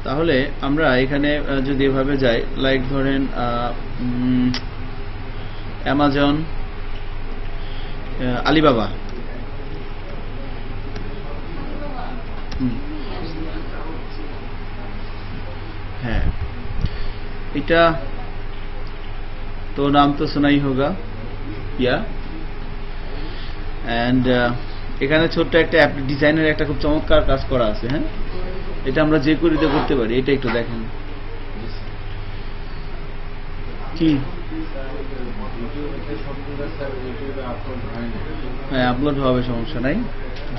তাহলে আমরা এখানে যদি এভাবে যাই, লাইক ধরেন অ্যামাজন, আলিবাবা, হ্যাঁ এটা তো নাম তো শোনাই হোগা ইয়া। অ্যান্ড এখানে ছোট্ট একটা ডিজাইনের একটা খুব চমৎকার কাজ করা আছে। হ্যাঁ, এটা আমরা যে করিতে করতে পারি। এটা একটু দেখেন কি। হ্যাঁ, আপলোড হবে, সমস্যা নাই,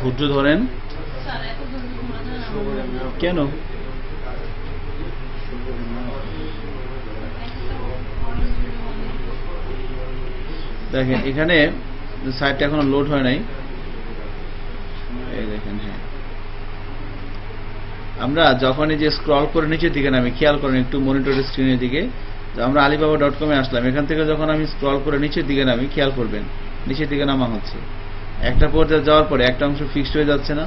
ধৈর্য ধরেন। কেন? দেখেন এখানে সাইটটা এখনো লোড হয় নাই। এই দেখেন, হ্যাঁ আমরা যখনই যে স্ক্রল করে নিচের দিকে নামি, খেয়াল করেন একটু মনিটরের স্ক্রিনের দিকে। আমরা alibaba.com-এ আসলাম, এখান থেকে যখন আমি স্ক্রল করে নিচের দিকে নামি, খেয়াল করবেন নিচের দিকে নামা হচ্ছে। একটা পর্যায়ে যাওয়ার পরে একটা অংশ ফিক্সড হয়ে যাচ্ছে না?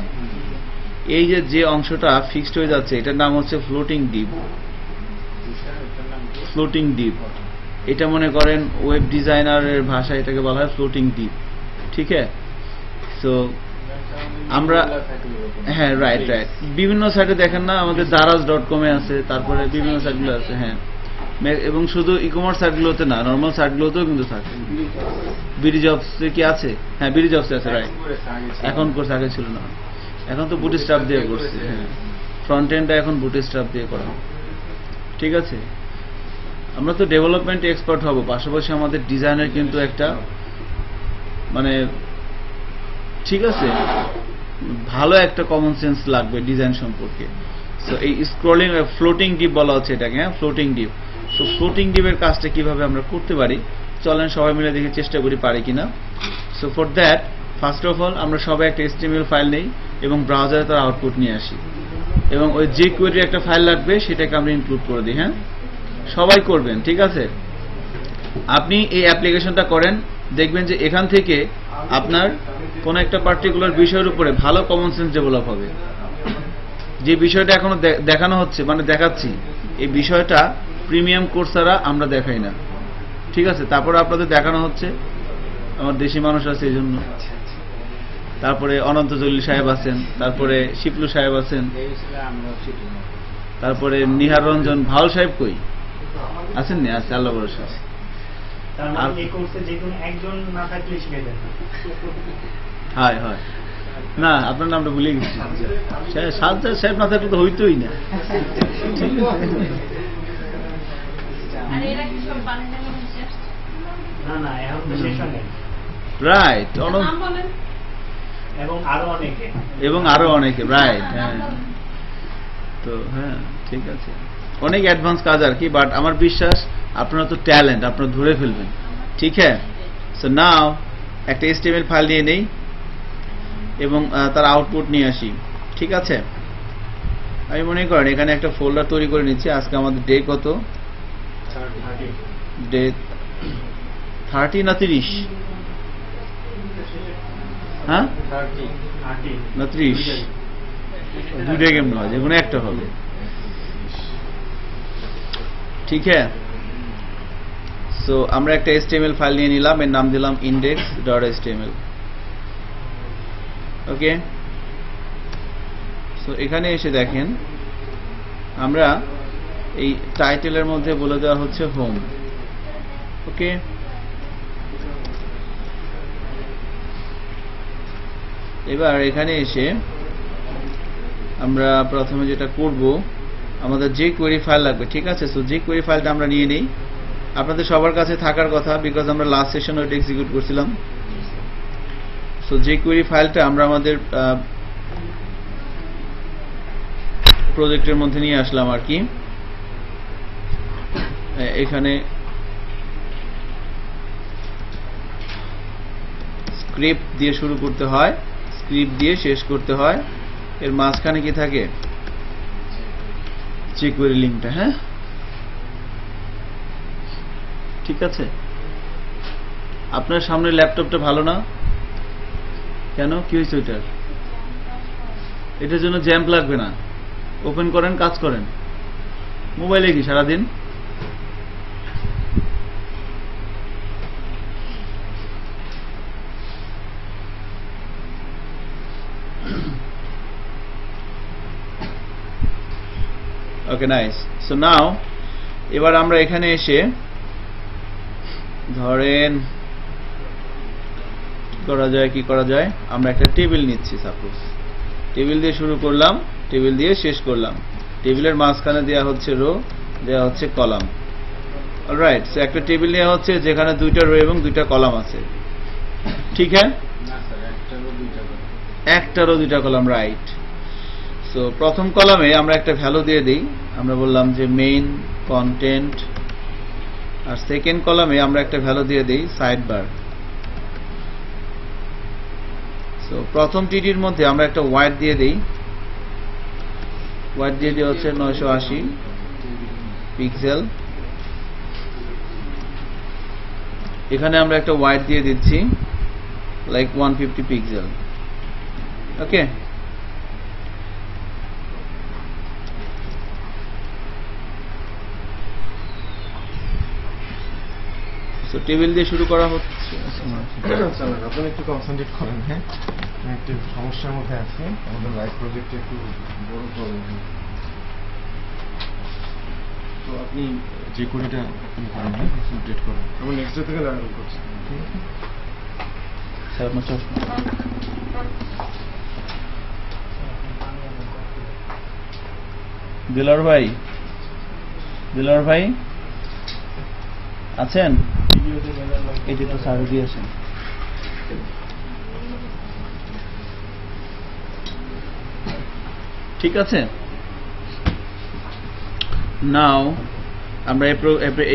এই যে অংশটা ফিক্সড হয়ে যাচ্ছে, এটার নাম হচ্ছে ফ্লোটিং ডিপ। ফ্লোটিং ডিপ, এটা মনে করেন ওয়েব ডিজাইনারের ভাষায় এটাকে বলা হয় ফ্লোটিং ডিপ। ঠিক আছে? সো আমরা, হ্যাঁ রাইট, বিভিন্ন সাইটে দেখেন না, আমাদের daraz.com-এ আছে, তারপরে বিভিন্ন সাইটগুলো আছে। হ্যাঁ, এবং শুধু ই-কমার্স সাইটগুলোতে না, নর্মাল সাইটগুলোতেও কিন্তু থাকে। বিডি জবসে কি আছে? হ্যাঁ, বিডি জবসে আছে, রাইট। এখন করছে, আগে ছিল না, এখন তো বুটস্ট্র্যাপ দিয়ে করছে। হ্যাঁ, ফ্রন্ট এন্ডটা এখন বুটস্ট্র্যাপ দিয়ে করা। ঠিক আছে, আমরা তো ডেভেলপমেন্ট এক্সপার্ট হব, পাশাপাশি আমাদের ডিজাইনের কিন্তু একটা মানে ঠিক আছে ভালো একটা কমন সেন্স লাগবে ডিজাইন সম্পর্কে। সো এই স্ক্রলিং, ফ্লোটিং ডিপ বলা হচ্ছে এটাকে। হ্যাঁ, ফ্লোটিং ডিপ। সো ফ্লোটিং ডিপের কাজটা কিভাবে আমরা করতে পারি, চলেন সবাই মিলে দেখে চেষ্টা করি পারি কিনা। So for that, first of all আমরা সবাই একটা HTML ফাইল নেই এবং ব্রাউজারে তার আউটপুট নিয়ে আসি, এবং ওই যে কোয়েরির একটা ফাইল লাগবে সেটাকে আমরা ইনক্লুড করে দিই। হ্যাঁ, সবাই করবেন, ঠিক আছে? আপনি এই অ্যাপ্লিকেশনটা করেন, দেখবেন যে এখান থেকে আপনার কোন একটা পার্টিকুলার বিষয়ের উপরে ভালো কমন সেন্স ডেভেলপ হবে। যে বিষয়টা এখনো দেখানো হচ্ছে, মানে দেখাচ্ছি, এই বিষয়টা প্রিমিয়াম কোর্স ছাড়া আমরা দেখাই না। ঠিক আছে, তারপরে আপনাদের দেখানো হচ্ছে, আমার দেশি মানুষ আছে এই জন্য। তারপরে অনন্ত জলিল সাহেব আছেন, তারপরে শিপলু সাহেব আছেন, তারপরে নিহার রঞ্জন ভাওয়াল সাহেব কই আছেন? না, আছে, আল্লাহ ভরসা। হয় হয় না, আপনার নামটা ভুলে গেছি। সাজ্জাদ সাহেব না থাকলে তো হইতোই না। রাইট, এবং আরো অনেকে, রাইট। হ্যাঁ, তো হ্যাঁ ঠিক আছে, অনেক অ্যাডভান্স কাজ আর কি, বাট আমার বিশ্বাস আপনারা তো ট্যালেন্ট, আপনারা ধরে ফেলবেন। ঠিক হ্যাঁ, সো নাও একটা HTML ফাইল নিয়ে নেই এবং তার আউটপুট নিয়ে আসি। ঠিক আছে, আমি মনে করেন এখানে একটা ফোল্ডার তৈরি করে নিচ্ছি। আজকে আমাদের ডে কত? ডে 30 না 30? হ্যাঁ, না 30, দুটো কেমন হয়, যেকোনো একটা হবে। ঠিক হ্যাঁ, সো আমরা একটা HTML ফাইল নিয়ে নিলাম, এর নাম দিলাম index.html। ওকে, সো এখানে এসে দেখেন আমরা এই টাইটেলের মধ্যে বলে দেওয়া হচ্ছে হোম। ওকে, এবার এখানে এসে আমরা প্রথমে যেটা করব, আমাদের যে কোয়েরি ফাইল লাগবে। ঠিক আছে, সো যে কোয়েরি ফাইলটা আমরা নিয়ে নেই, আপনাদের সবার কাছে থাকার কথা, বিকজ আমরা লাস্ট সেশনে ওইটা এক্সিকিউট করছিলাম। সো যে কোয়েরি ফাইলটা আমরা আমাদের প্রজেক্টের মধ্যে নিয়ে আসলাম আর কি। এখানে স্ক্রিপ্ট দিয়ে শুরু করতে হয়, স্ক্রিপ্ট দিয়ে শেষ করতে হয়, এর মাঝখানে কি থাকে? jQuery লিঙ্কটা। হ্যাঁ, ঠিক আছে। আপনার সামনে ল্যাপটপটা ভালো না কেন? কি হয়েছে ওইটার? এটার জন্য জ্যাম্প লাগবে না, ওপেন করেন, কাজ করেন। মোবাইলে কি সারাদিন? ওকে, নাইস। সো নাও এবার আমরা এখানে এসে ধরেন কি করা যায়, আমরা একটা টেবিল নিচ্ছি। সাপোজ টেবিল দিয়ে শুরু করলাম, টেবিল দিয়ে শেষ করলাম। টেবিলের মাঝখানে দেওয়া হচ্ছে রো, দেওয়া হচ্ছে কলাম। অলরাইট, সো একটা টেবিল নেওয়া হচ্ছে যেখানে 2টা রো এবং 2টা কলাম আছে। ঠিক হ্যাঁ, একটা রো 2টা কলাম, রাইট। সো প্রথম কলামে আমরা একটা ভ্যালু দিয়ে দিই, আমরা বললাম যে মেইন কন্টেন্ট। আর সেকেন্ড কলামে আমরা একটা ভ্যালু দিয়ে দিই সাইড বার। সো প্রথম টিডির মধ্যে আমরা একটা ওয়াইড দিয়ে দিই, ওয়াইড দিয়ে দেওয়া হচ্ছে 980 পিক্সেল। এখানে আমরা একটা ওয়াইড দিয়ে দিচ্ছি লাইক 150 পিক্সেল। ওকে, তো টেবিল দিয়ে শুরু করা হচ্ছে। আপনি একটু কনসেন্ট্রেট করেন। হ্যাঁ, একটু সমস্যার মধ্যে আছি, আমাদের লাইভ প্রজেক্টে একটু বড় প্রবলেম। তো আপনি যে কোনটা করেন, হ্যাঁ কনসেন্ট্রেট করেন। আমি নেক্সট ডে থেকে লাগানো করছি, ঠিক আছে স্যার? আপনার চশমা দিলওয়ার ভাই, দিলওয়ার ভাই আছেন? এটি তো স্যার দিয়েছেন। ঠিক আছে, নাও আমরা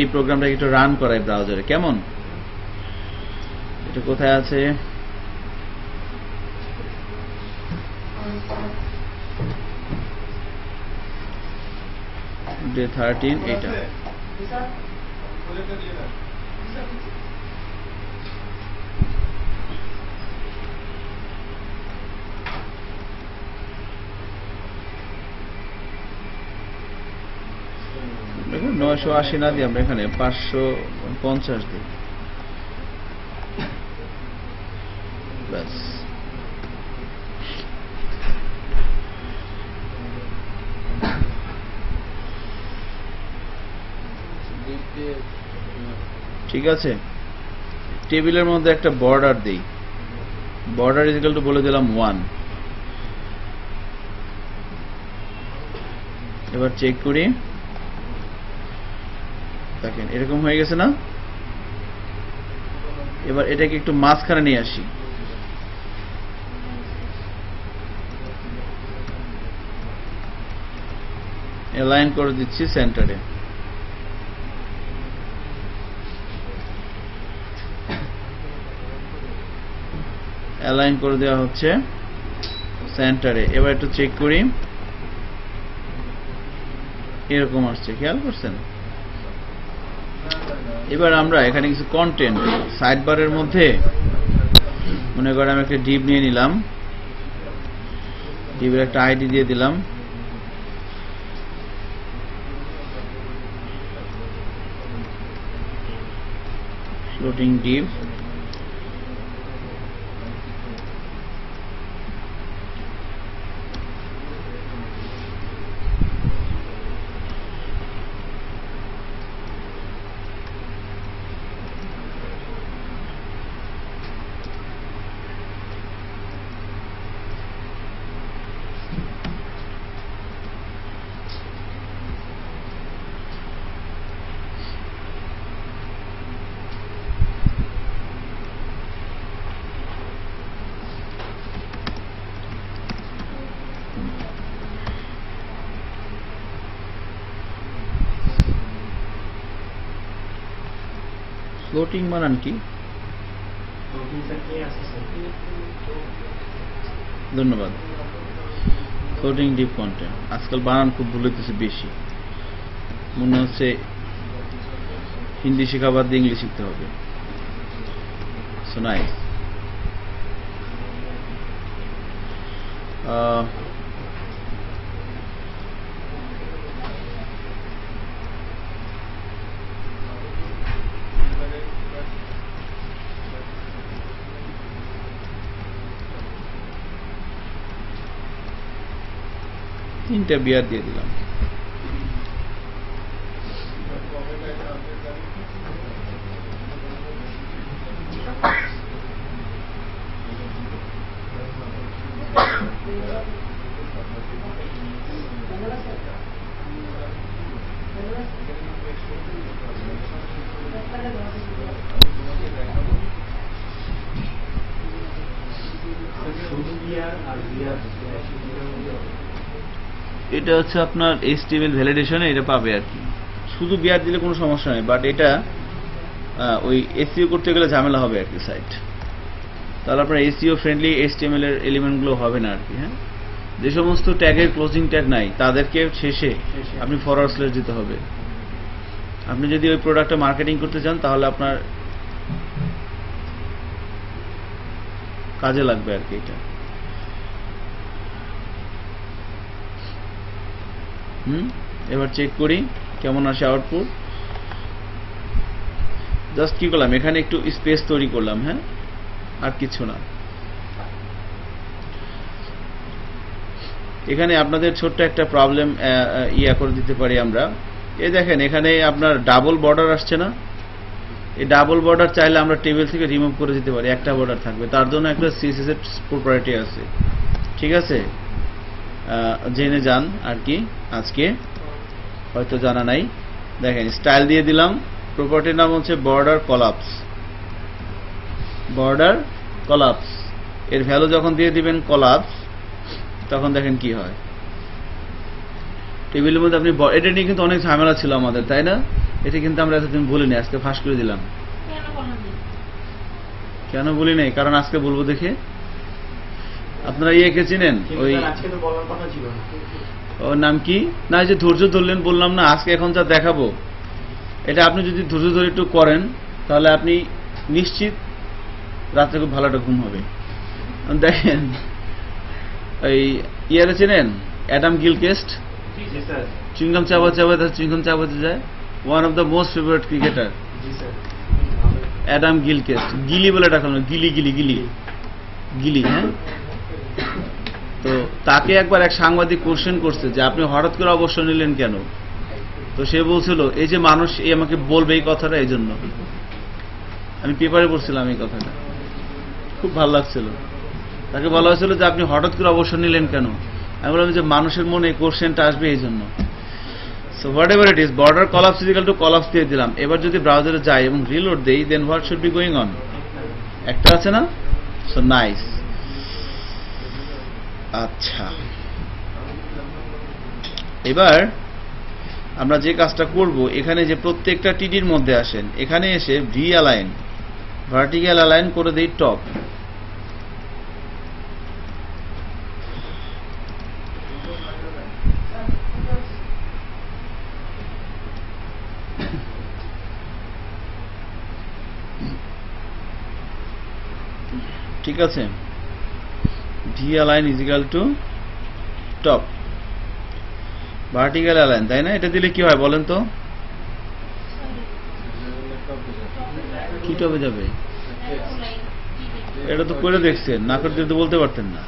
এই প্রোগ্রামটাকে একটু রান করাই ব্রাউজারে। কেমন? এটা কোথায় আছে? ডে 13 এটা। দেখুন 980 না দিয়ে আমরা এখানে 550 দিই, ব্যাস। ঠিক আছে, টেবিলের মধ্যে একটা বর্ডার দেই, বর্ডার ইজ ইকুয়াল টু বলে দিলাম 1। এবার চেক করি, দেখেন এরকম হয়ে গেছে না? এবার এটাকে একটু মাঝখানে নিয়ে আসি, অ্যালাইন করে দিচ্ছি সেন্টারে। অ্যালাইন করে দেওয়া হচ্ছে সেন্টারে। এবার একটু চেক করি, এরকম আসছে, খেয়াল করছেন? এবার আমরা এখানে কিছু কন্টেন্ট সাইড বারের মধ্যে, মনে করেন আমি একটা ডিভ নিয়ে নিলাম, ডিভের একটা আইডি দিয়ে দিলাম, ফ্লোটিং ডিভ। ফ্লোটিং বানান কি? ধন্যবাদ। ফ্লোটিং ডিপ কন্টেন্ট, আজকাল বানান খুব ভুল হইতেছে বেশি, মনে হচ্ছে হিন্দি শেখা বাদ দিয়ে ইংলিশ শিখতে হবে। So nice. 3টা বিয়ার দিয়ে দিলাম। এটা হচ্ছে আপনার HTML ভ্যালিডেশনে এটা পাবে আর কি। শুধু বিয়ার দিলে কোনো সমস্যা নেই, বাট এটা ওই SEO করতে গেলে ঝামেলা হবে আর কি সাইট। তাহলে আপনার SEO ফ্রেন্ডলি HTML এর এলিমেন্টগুলো হবে না আর কি। হ্যাঁ, যে সমস্ত ট্যাগের ক্লোজিং ট্যাগ নাই তাদেরকে শেষে আপনি ফরওয়ার্ড স্ল্যাশ দিতে হবে। আপনি যদি ওই প্রোডাক্টটা মার্কেটিং করতে চান তাহলে আপনার কাজে লাগবে আর কি এটা। এবার চেক করি কেমন আসে আউটপুট। জাস্ট কি করলাম, এখানে একটু স্পেস তৈরি করলাম। হ্যাঁ, আর কিছু না। এখানে আপনাদের ছোট্ট একটা প্রবলেম করে দিতে পারি আমরা। এই দেখেন এখানে আপনার ডাবল বর্ডার আসছে না? এই ডাবল বর্ডার চাইলে আমরা টেবিল থেকে রিমুভ করে দিতে পারি, একটা বর্ডার থাকবে। তার জন্য একটা CSS এর প্রপার্টি আছে, ঠিক আছে? জেনে যান আর কি, আজকে হয়তো জানা নাই। দেখেন স্টাইল দিয়ে দিলাম, প্রপার্টির নাম হচ্ছে বর্ডার কলাপস। বর্ডার কলাপস এর ভ্যালু যখন দিয়ে দিবেন কলাপস, তখন দেখেন কি হয়। টেবিলের মধ্যে আপনি এটা নিয়ে কিন্তু অনেক ঝামেলা ছিল আমাদের, তাই না? এটা কিন্তু আমরা এতদিন বলিনি, আজকে ফাঁস করে দিলাম। কেন বলি নাই? কারণ আজকে বলবো দেখে। আপনারা কে চিনেন? ওই ওর নাম কি না, যে ধৈর্য ধরলেন বললাম না, আজকে এখন যা দেখাবো এটা আপনি যদি ধৈর্য ধরে একটু করেন তাহলে আপনি নিশ্চিত রাত্রে খুব ভালো একটা ঘুম হবে। দেখেন ওই চেনেন অ্যাডাম গিলক্রিস্ট? চুইংগাম চাবাতে যায়, one of the most favourite cricketer Adam Gilchrist. গিলি বলে ডাকা, গিলি গিলি গিলি গিলি। হ্যাঁ, তো তাকে একবার এক সাংবাদিক কোশ্চেন করছে যে আপনি হঠাৎ করে অবসর নিলেন কেন? তো সে বলছিল এই যে মানুষ এই আমাকে বলবে এই কথাটা, এই জন্য। আমি পেপারে পড়ছিলাম এই কথাটা, খুব ভালো লাগছিল। তাকে বলা হয়েছিল যে আপনি হঠাৎ করে অবসর নিলেন কেন? আমি বললাম যে মানুষের মনে কোশ্চেনটা আসবে এই জন্য। So whatever it is, border collapse is equal to collapse দিয়ে দিলাম। এবার যদি ব্রাউজারে যাই এবং রিলোড দেই, then what should be going on? একটা আছে না? So nice. আচ্ছা, এবার আমরা যে কাজটা করব, এখানে যে প্রত্যেকটা টিডির মধ্যে আসেন, এখানে এসে ভি অ্যালাইন, ভার্টিক্যাল অ্যালাইন করে দেই টপ। ঠিক আছে, V align is equal to top, vertical align, তাই না? এটা দিলে কি হয় বলেন তো? কি টপে যাবে? এটা তো করে দেখছেন, না করতে তো বলতে পারতেন না।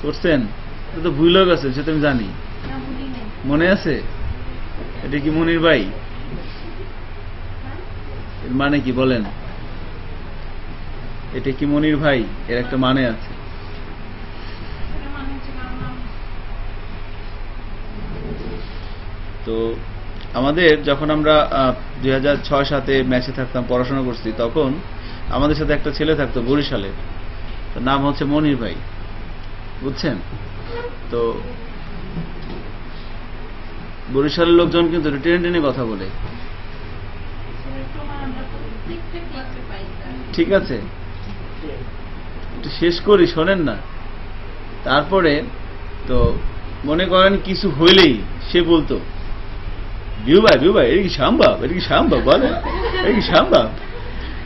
করছেন? এটা তো ভুল হয়ে গেছে, সেটা আমি জানি। মনে আছে? এটা কি মনির ভাই? এর মানে কি বলেন? এটা কি মনির ভাই? এর একটা মানে আছে। তো আমাদের যখন আমরা 2006-07 ম্যাচে থাকতাম, পড়াশোনা করছি, তখন আমাদের সাথে একটা ছেলে থাকতো বরিশালের, তার নাম হচ্ছে মনির ভাই, বুঝছেন? তো বরিশালের লোকজন কিন্তু টেনে টেনে কথা বলে, ঠিক আছে? একটু শেষ করি, শোনেন না। তারপরে তো মনে করেন কিছু হইলেই সে বলতো বিউ ভাই এটা কি সম্ভব, এটা কি সম্ভব বলে, এটা কি সম্ভব,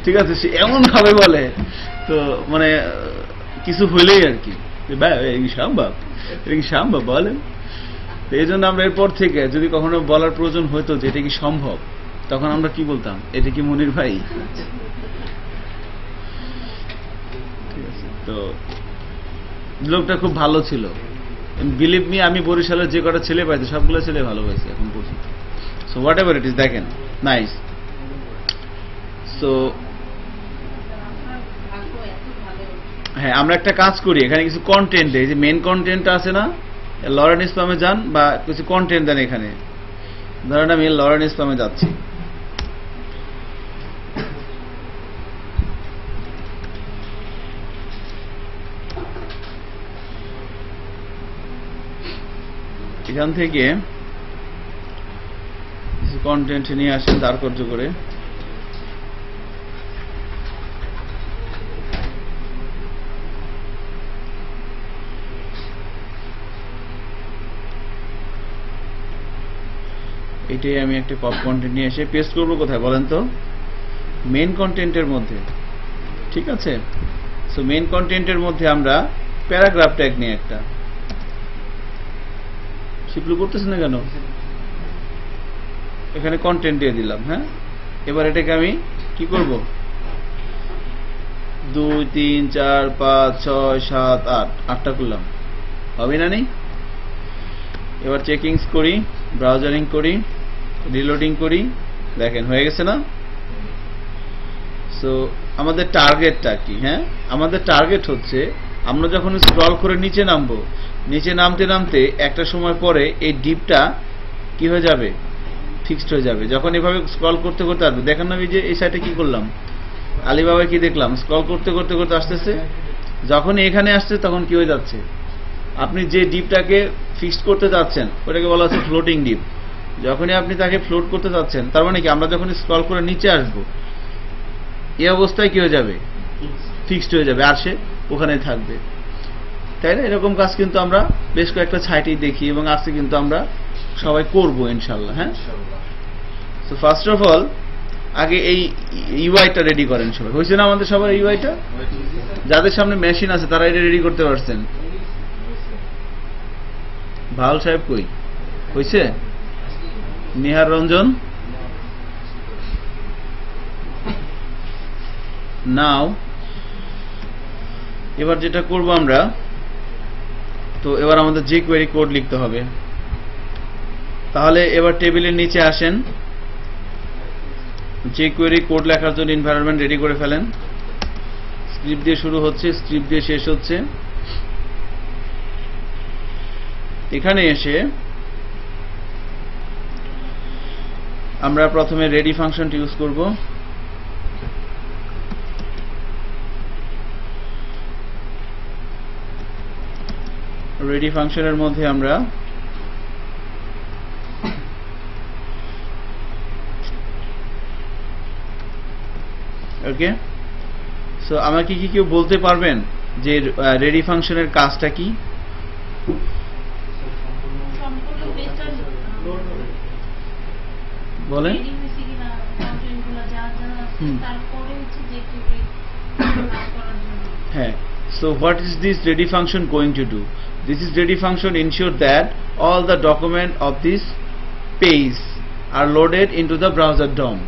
ঠিক আছে? সে এমন ভাবে বলে, তো মানে কিছু হইলেই আর কি, ভাই এটা কি সম্ভব, এটা কি সম্ভব বলেন। তো এই জন্য আমরা এরপর থেকে যদি কখনো বলার প্রয়োজন হইতো যে এটা কি সম্ভব, তখন আমরা কি বলতাম? এটা কি মনির ভাই? ঠিক আছে, তো লোকটা খুব ভালো ছিল, বিলিভ মি, আমি বরিশালের যে কটা ছেলে পাইছি সবগুলো ছেলে ভালো পাইছি এখন পর্যন্ত। So whatever it is, দেখেন নাইস। সো হ্যাঁ, আমরা একটা কাজ করি, এখানে কিছু কন্টেন্ট, এই যে মেন কন্টেন্ট আছে না, লরেন স্প্যামে যান বা কিছু কন্টেন্ট দেন। এখানে ধরেন আমি লরেন স্প্যামে যাচ্ছি, এখান থেকে কিছু কন্টেন্ট নিয়ে আসেন দাঁড় কর্য করে। এটাই আমি একটা পপ কন্টেন্ট নিয়ে এসে পেস্ট করবো কোথায় বলেন তো? মেন কন্টেন্টের মধ্যে, ঠিক আছে? সো মেন কন্টেন্টের মধ্যে আমরা প্যারাগ্রাফ ট্যাগ নিয়ে একটা, শিপলু করতেছে না কেন? এখানে কন্টেন্ট দিয়ে দিলাম। হ্যাঁ, এবার এটাকে আমি কি করব? 2 3 4 5 6 7 8 8টা করলাম, হবে না? নেই। এবার চেকিংস করি, ব্রাউজারিং করি, রিলোডিং করি, দেখেন হয়ে গেছে না? সো আমাদের টার্গেটটা কি? হ্যাঁ, আমাদের টার্গেট হচ্ছে আমরা যখন স্ক্রল করে নিচে নামবো, নিচে নামতে নামতে একটা সময় পরে এই ডিপটা কি হয়ে যাবে? ফিক্সড হয়ে যাবে। যখন এভাবে স্ক্রল করতে করতে আসবে, দেখেন না, যে এই সাইডে কি করলাম, আলিবাবায় কি দেখলাম, স্ক্রল করতে করতে করতে আসতেছে, যখন এখানে আসছে তখন কি হয়ে যাচ্ছে? আপনি যে ডিপটাকে ফিক্সড করতে যাচ্ছেন ওটাকে বলা হচ্ছে ফ্লোটিং ডিপ। যখনই আপনি তাকে ফ্লোট করতে যাচ্ছেন, তার মানে কি আমরা যখন স্ক্রল করে নিচে আসবো এই অবস্থায় কি হয়ে যাবে? ফিক্সড হয়ে যাবে, আর সে ওখানে থাকবে, তাই না? এরকম কাজ কিন্তু আমরা বেশ কয়েকটা সাইটেই দেখি এবং আজকে কিন্তু আমরা সবাই করবো ইনশাল্লাহ। হ্যাঁ, তো ফার্স্ট অফ অল আগে এই ইউআইটা রেডি করেন সবাই। হয়েছে না আমাদের সবার ইউআইটা? যাদের সামনে মেশিন আছে তারা এটা রেডি করতে পারছেন? ভাল সাহেব কই? হয়েছে? নিহার রঞ্জন নাও। এবার যেটা করব আমরা, তো এবার আমাদের যে কোয়েরি কোড লিখতে হবে। তাহলে এবার টেবিলের নিচে আসেন, যে কোয়েরি কোড লেখার জন্য এনভায়রনমেন্ট রেডি করে ফেলেন। স্ক্রিপ্ট দিয়ে শুরু হচ্ছে, স্ক্রিপ্ট দিয়ে শেষ হচ্ছে। এখানে এসে আমরা প্রথমে রেডি ফাংশনটি ইউজ করব। রেডি ফাংশনের মধ্যে আমরা ওকে। সো আমাকে কি কেউ বলতে পারবেন যে রেডি ফাংশনের কাজটা কি? বলেন। হ্যাঁ, so what is this ready function going to do? This is ready function ensure that all the document of this page are loaded into the browser DOM.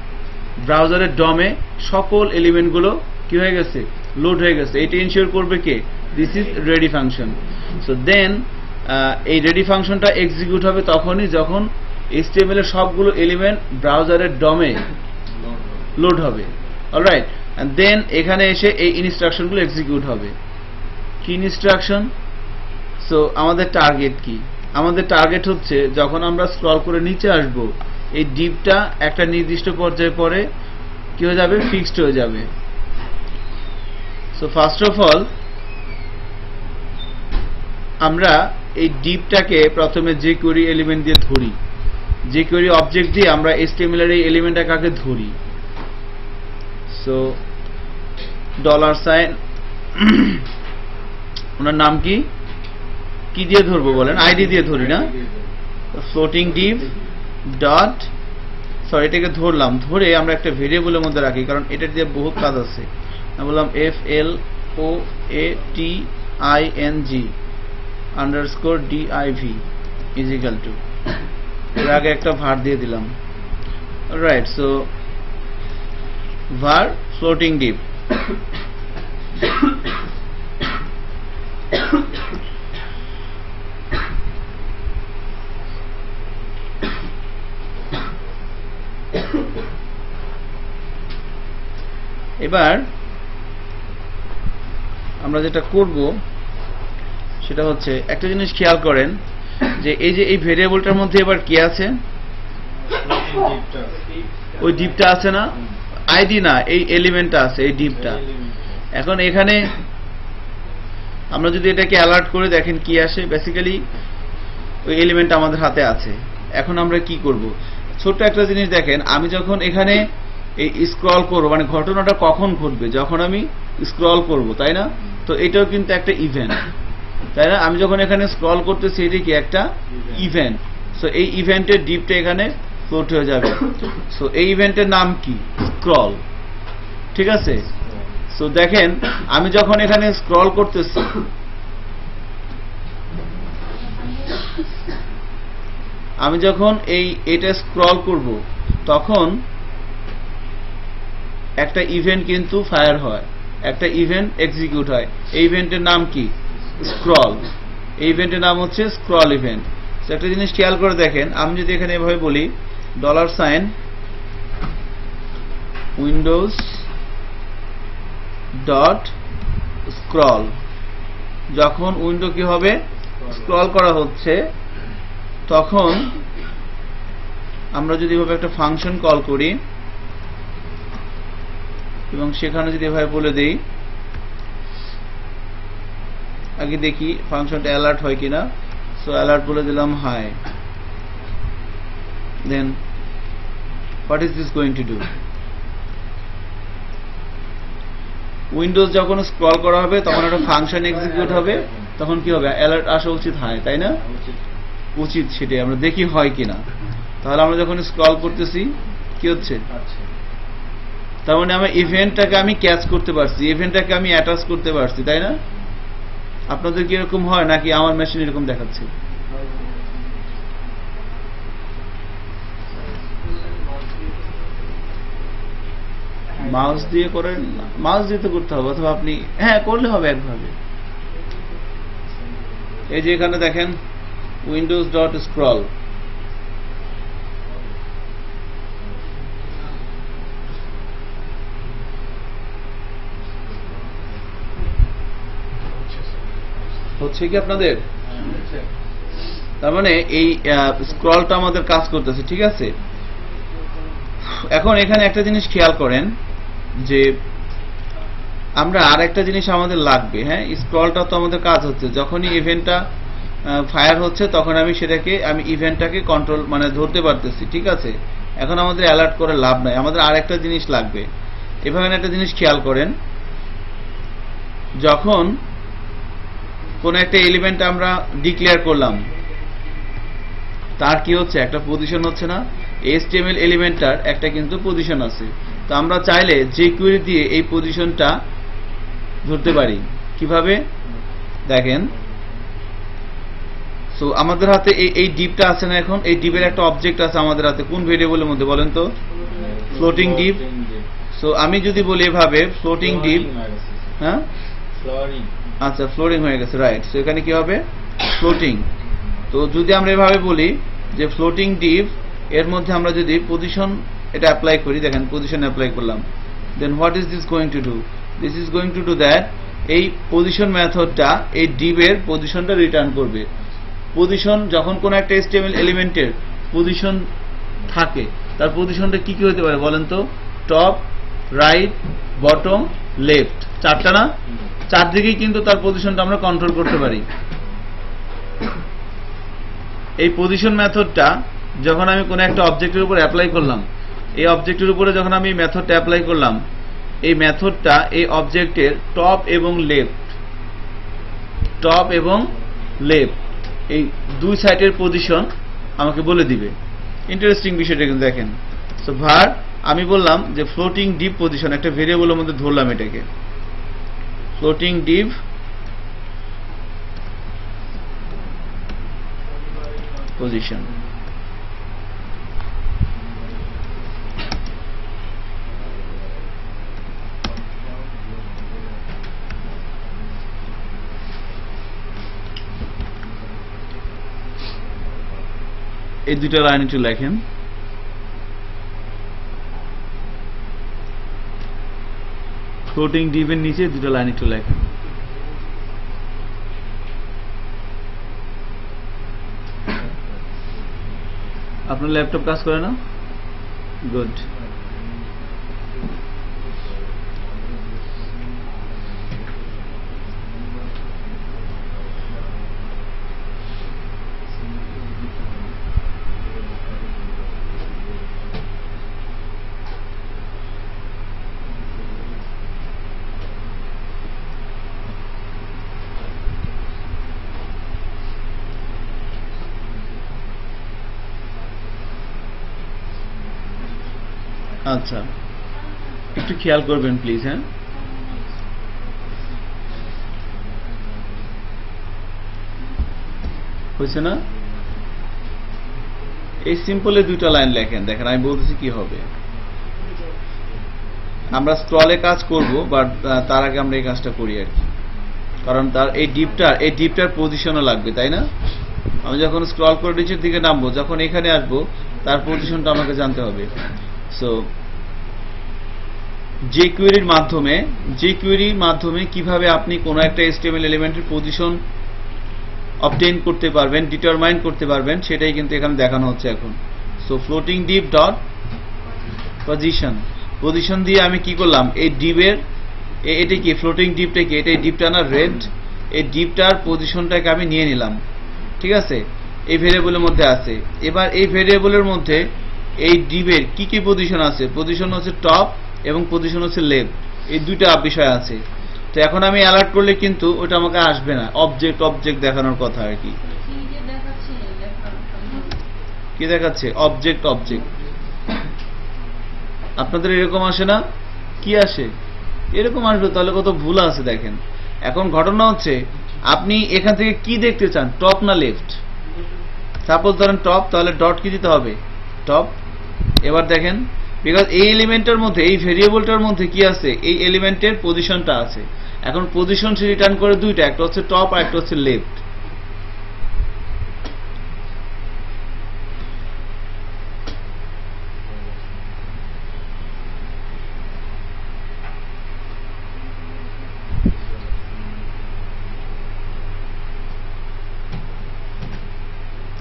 ব্রাউজারের ডমে সকল এলিমেন্ট গুলো কি হয়ে গেছে? লোড হয়ে গেছে। এটা এনশিওর করবে কে? This is ready function. So then এই রেডি ফাংশনটা এক্সিকিউট হবে তখনই যখন HTML এর সবগুলো এলিমেন্ট ব্রাউজারের ডমে লোড হবে। অলরাইট, এন্ড দেন এখানে এসে এই ইনস্ট্রাকশনগুলো এক্সিকিউট হবে। কি ইনস্ট্রাকশন? সো আমাদের টার্গেট কি? আমাদের টার্গেট হচ্ছে যখন আমরা স্ক্রল করে নিচে আসব, এই ডিপটা একটা নির্দিষ্ট পর্যায়ে পরে কি হয়ে যাবে? ফিক্সড হয়ে যাবে। সো ফার্স্ট অফ অল আমরা এই ডিপটাকে প্রথমে যে কোয়েরি এলিমেন্ট দিয়ে ধরি, যে কোয়েরি অবজেক্ট দিয়ে আমরা HTML এর এই এলিমেন্টটাকে ধরি। সো $, ওনার নাম কি? কি দিয়ে ধরবো বলেন? আইডি দিয়ে ধরি না? ফ্লোটিং ডিপ ডট, সরি এটাকে ধরলাম, ধরে আমরা একটা ভেরিয়েবলের মধ্যে রাখি, কারণ এটা দিয়ে বহুত কাজ আছে। আমি বললাম FLOATING_div ইজিক্যাল টু, এর আগে একটা var দিয়ে দিলাম। Right, so var floating div। এবার আমরা যেটা করব সেটা হচ্ছে একটা জিনিস খেয়াল করেন যে এই ভেরিয়েবলটার মধ্যে এবার কি আছে, ওই ডিপটা আছে না, আইডি না, এই এলিমেন্টটা আছে, এই ডিপটা। এখন এখানে আমরা যদি এটাকে অ্যালার্ট করে দেখেন কি আসে, বেসিক্যালি ওই এলিমেন্ট আমাদের হাতে আছে। এখন আমরা কি করব, ছোট্ট একটা জিনিস দেখেন, আমি যখন এখানে এই স্ক্রল করব, মানে ঘটনাটা কখন ঘটবে, যখন আমি স্ক্রল করব, তাই না? তো এটাও কিন্তু একটা ইভেন্ট, তাই না? আমি যখন এখানে স্ক্রল করতেছি এটি কি একটা ইভেন্ট। সো এই ইভেন্টের ডিপটা এখানে ফ্লোট হয়ে যাবে। সো এই ইভেন্টের নাম কি, স্ক্রল, ঠিক আছে? সো দেখেন আমি যখন এখানে স্ক্রল করতেছি, আমি যখন এটা স্ক্রল করব তখন একটা ইভেন্ট কিন্তু ফায়ার হয়, একটা ইভেন্ট এক্সিকিউট হয়। এই ইভেন্টের নাম কি, স্ক্রল। এই ইভেন্টের নাম হচ্ছে স্ক্রল ইভেন্ট। তো একটা জিনিস খেয়াল করে দেখেন, আমি যদি এখানে এভাবে বলি $, উইন্ডোজ ডট স্ক্রল, যখন উইন্ডো কি হবে, স্ক্রল করা হচ্ছে, তখন আমরা যদি এভাবে একটা ফাংশন কল করি এবং সেখানে যদি এভাবে বলে দেই, আগে দেখি ফাংশনটা অ্যালার্ট হয় কিনা। সো অ্যালার্ট বলে দিলাম hi, then what is this going to do, windows যখন স্ক্রল করা হবে তখন একটা ফাংশন এক্সিকিউট হবে, তখন কি হবে, অ্যালার্ট আসা উচিত হাই, তাই না? উচিত, সেটাই আমরা দেখি হয় কিনা। তাহলে আমরা যখন স্ক্রল করতেছি কি হচ্ছে, তার মানে আমার ইভেন্টটাকে আমি ক্যাচ করতে পারছি, ইভেন্টটাকে আমি অ্যাটাচ করতে পারছি, তাই না? আপনাদের কি এরকম হয় নাকি আমার মেশিন এরকম দেখাচ্ছে? মাউস দিয়ে করেন, মাউস দিয়ে তো করতে হবে, অথবা আপনি হ্যাঁ করলে হবে একভাবে। এই যে এখানে দেখেন উইন্ডোজ ডট স্ক্রল, হচ্ছে কি আপনাদের? তার মানে এই স্ক্রলটা আমাদের কাজ করতেছে, ঠিক আছে? এখন এখানে একটা জিনিস খেয়াল করেন যে আমরা আর একটা জিনিস আমাদের লাগবে, হ্যাঁ, স্ক্রলটা তো আমাদের কাজ হচ্ছে, যখনই ইভেন্টটা ফায়ার হচ্ছে তখন আমি ইভেন্টটাকে কন্ট্রোল মানে ধরতে পারতেছি, ঠিক আছে? এখন আমাদের অ্যালার্ট করে লাভ নাই, আমাদের আর একটা জিনিস লাগবে। এভাবে একটা জিনিস খেয়াল করেন, যখন কোন একটা এলিমেন্ট আমরা ডিক্লেয়ার করলাম, তার কি হচ্ছে, একটা পজিশন হচ্ছে না? HTML এলিমেন্টটার একটা কিন্তু পজিশন আছে। তো আমরা চাইলে যে কুয়েরি দিয়ে এই পজিশনটা ধরতে পারি, কিভাবে দেখেন। সো আমাদের হাতে এই ডিপটা আছে না, এখন এই ডিপের একটা অবজেক্ট আছে আমাদের হাতে, কোন ভেরিয়েবলের মধ্যে বলেন তো? Floating deep. সো আমি যদি বলি এভাবে ফ্লোটিং ডিপ, হ্যাঁ আচ্ছা ফ্লোরিং হয়ে গেছে, রাইট। সো এখানে কি হবে, ফ্লোটিং। তো যদি আমরা এভাবে বলি যে ফ্লোটিং ডিপ, এর মধ্যে আমরা যদি পজিশন এটা অ্যাপ্লাই করি, দেখেন পজিশন অ্যাপ্লাই করলাম, then what is this going to do, this is going to do that, এই পজিশন মেথডটা এই ডিপের পজিশনটা রিটার্ন করবে। পজিশন যখন কোন একটা HTML এলিমেন্টের পজিশন থাকে, তার পজিশনটা কি কি হতে পারে বলেন তো? টপ, রাইট, বটম, লেফট, চারটা না? চারদিকেই কিন্তু তার পজিশনটা আমরা কন্ট্রোল করতে পারি। এই পজিশন মেথডটা যখন আমি কোন একটা অবজেক্টের উপর অ্যাপ্লাই করলাম, এই অবজেক্টের উপরে যখন আমি মেথডটা অ্যাপ্লাই করলাম, এই মেথডটা এই অবজেক্টের টপ এবং লেফট এই দুই সাইডের পজিশন আমাকে বলে দিবে। ইন্টারেস্টিং বিষয়টা কিন্তু দেখেন। সো ভার আমি বললাম যে ফ্লোটিং ডিপ পজিশন, একটা ভেরিয়েবলের মধ্যে ধরলাম এটাকে, ফ্লোটিং ডিপ পজিশন। এই দুটো লাইন একটু লেখেন। ফ্লোটিং ডিপের নিচে দুটো লাইন একটু লেখেন। আপনার ল্যাপটপ কাজ করে না? গুড। আচ্ছা, একটু খেয়াল করবেন প্লিজ। হ্যাঁ, হয়েছে না? এই সিম্পলে দুইটা লাইন লেখেন। দেখেন আমি বলতেছি কি হবে। আমরা স্ক্রলে কাজ করব, বাট তার আগে আমরা এই কাজটা করি আর কি, কারণ তার এই ডিপটার পজিশনও লাগবে, তাই না? আমি যখন স্ক্রল করে নিচের দিকে নামবো, যখন এখানে আসবো, তার পজিশনটা আমাকে জানতে হবে। সো jQuery এর মাধ্যমে কিভাবে আপনি কোনো একটা HTML এলিমেন্টের পজিশন অবটেইন করতে পারবেন, ডিটারমাইন করতে পারবেন, সেটাই কিন্তু এখানে দেখানো হচ্ছে এখন। So floating deep dot position দিয়ে আমি কি করলাম, এই ডিপের এটা কি ফ্লোটিং ডিপটা কি, এটা এই ডিপটা না রেড, এই ডিপটার পজিশনটাকে আমি নিয়ে নিলাম, ঠিক আছে? এই ভেরিয়েবলের মধ্যে আছে। এবার এই ভেরিয়েবলের মধ্যে এই ডিপের কি কি পজিশন আছে? পজিশন হচ্ছে টপ এবং পজিশন হচ্ছে লেফট, এই দুইটা বিষয় আছে। তো এখন আমি অ্যালার্ট করলে কিন্তু ওটা আমাকে আসবে না, অবজেক্ট দেখানোর কথা আর কি। কি দেখাচ্ছে? অবজেক্ট। আপনাদের এরকম আসে না? কি আসে? এরকম আসবে, তাহলে কত ভুল আছে দেখেন। এখন ঘটনা হচ্ছে আপনি এখান থেকে কি দেখতে চান, টপ না লেফট? সাপোজ ধরেন টপ, তাহলে ডট কি দিতে হবে? টপ। এবার দেখেন, বিকজ এই এলিমেন্টের মধ্যে, এই ভেরিয়েবলটার মধ্যে কি আছে, এই এলিমেন্টের পজিশনটা আছে। এখন পজিশন সে রিটার্ন করে দুইটা, একটা হচ্ছে টপ আর একটা হচ্ছে লেফট।